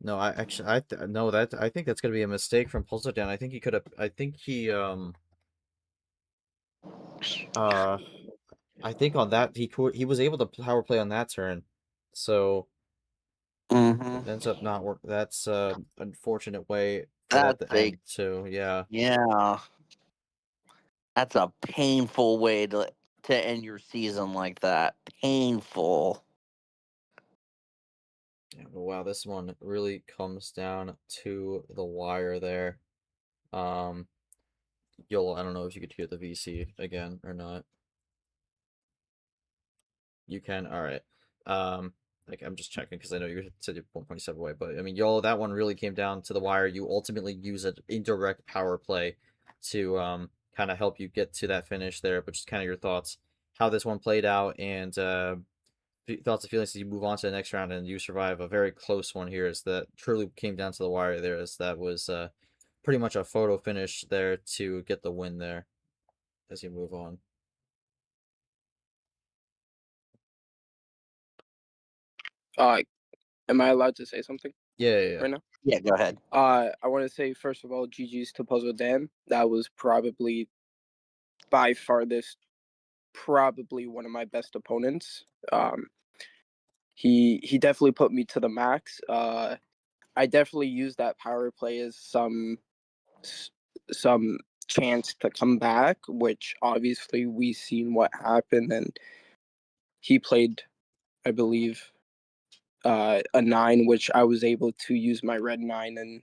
No, I think that's gonna be a mistake from Puzzledan. I think he could have. I think on that he was able to power play on that turn, so it ends up not work. That's unfortunate way for that to end too. Yeah. Yeah. That's a painful way to end your season like that. Painful. Yeah, but wow, this one really comes down to the wire there. Yolo, I don't know if you could hear the VC again or not. You can? Alright. Like, I'm just checking because I know you said you're 1.7 away, but I mean, Yolo, that one really came down to the wire. You ultimately use an indirect power play to kind of help you get to that finish there. But just kind of your thoughts, how this one played out, and thoughts and feelings as you move on to the next round and you survive a very close one here. As that truly came down to the wire there, as that was pretty much a photo finish there to get the win there. As you move on. Am I allowed to say something Yeah. right now? Yeah, go ahead. I want to say first of all, GG's to Puzzledan. That was probably by farthest, probably one of my best opponents. He definitely put me to the max. I definitely used that power play as some chance to come back, which obviously we seen what happened, and he played, I believe, a 9, which I was able to use my red 9 and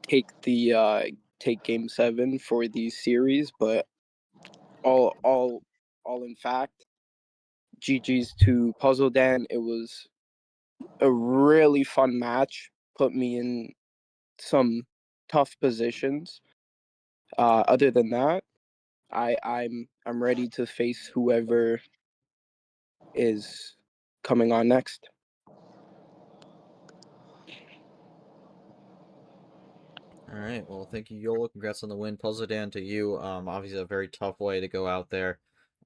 take game 7 for the series. But all in fact, GG's to Puzzledan. It was a really fun match. Put me in some tough positions. Other than that, I'm ready to face whoever is coming on next. All right. Well, thank you, Yolo. Congrats on the win. Puzzledan to you. Obviously a very tough way to go out there.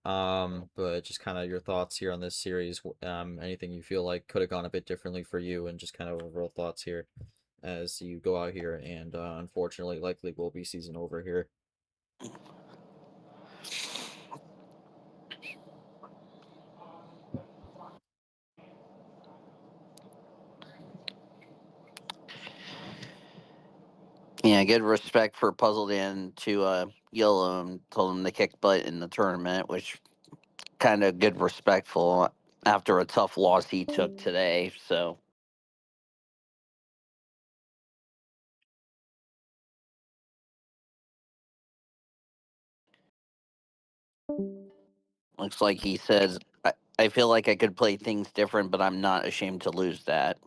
But just kind of your thoughts here on this series. Anything you feel like could have gone a bit differently for you, and just kind of overall thoughts here as you go out here, and unfortunately, likely will be season over here. Yeah, good respect for Puzzledan to Yolo and told him to kick butt in the tournament, which kind of good respectful after a tough loss he took today. So looks like he says, I feel like I could play things different, but I'm not ashamed to lose that.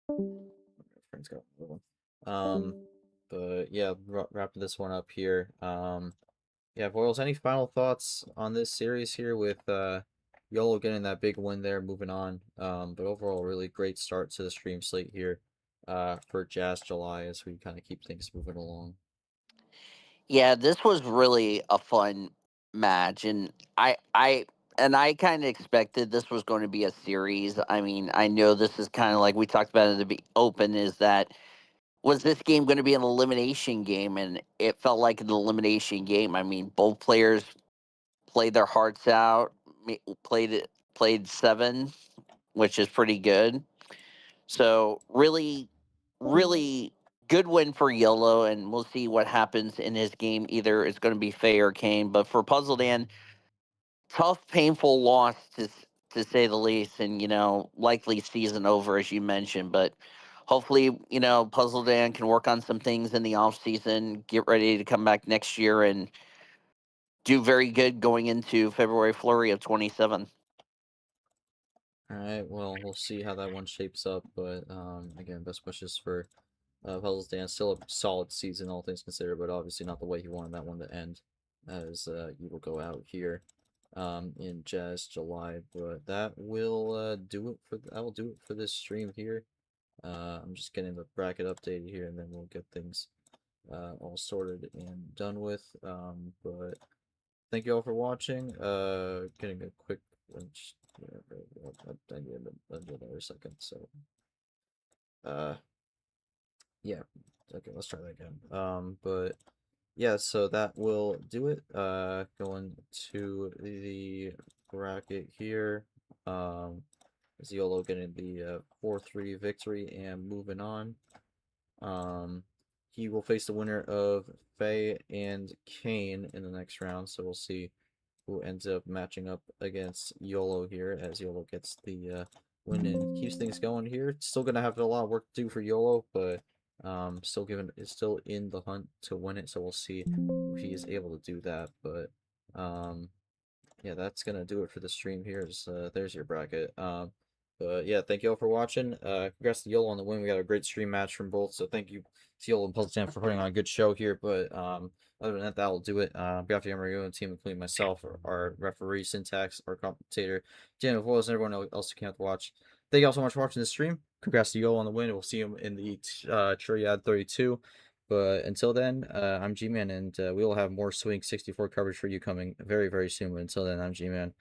Friends got another one. But yeah, wrapping this one up here. Yeah, Boyles, any final thoughts on this series here with Yolo getting that big win there, moving on. But overall, really great start to the stream slate here for Jazz July as we kind of keep things moving along. Yeah, this was really a fun match, and I kind of expected this was going to be a series. I mean, I know this is kind of like we talked about in the open. Is that was this game going to be an elimination game? And it felt like an elimination game. I mean, both players played their hearts out, played 7, which is pretty good. So really good win for Yolo, and we'll see what happens in his game. Either it's going to be Faye or Kane. But for Puzzledan, tough, painful loss to say the least, and likely season over as you mentioned. But hopefully, Puzzledan can work on some things in the off season, get ready to come back next year, and do very good going into February flurry of 27. All right, well, we'll see how that one shapes up. But again, best wishes for Puzzles Dan. Still a solid season, all things considered, but obviously not the way he wanted that one to end, as you will go out here in Jazz July. But that will do it for this stream here. I'm just getting the bracket updated here, and then we'll get things all sorted and done with. But thank you all for watching. Getting a quick lunch. I need another second. So, yeah. Okay, let's try that again. But yeah, so that will do it. Going to the bracket here. Is Yolo getting the 4-3 victory and moving on. He will face the winner of Faye and Kane in the next round, so we'll see who ends up matching up against Yolo here, as Yolo gets the win and keeps things going here. Still gonna have a lot of work to do for Yolo, but still in the hunt to win it, so we'll see if he is able to do that. But yeah, that's gonna do it for the stream here. There's your bracket. But yeah, thank you all for watching. Congrats to Yolo on the win. We got a great stream match from both. So thank you to Yolo and Puzzledan for putting on a good show here. But other than that, that will do it. On behalf of the MRE UNO team, including myself, our referee, Syntax, our commentator, Dan, as well as everyone else who came out to watch. Thank you all so much for watching the stream. Congrats to Yolo on the win. We'll see him in the Triad 32. But until then, I'm G-Man, and we will have more Swing 64 coverage for you coming very, very soon. But until then, I'm G-Man.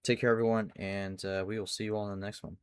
Take care, everyone, and we will see you all in the next one.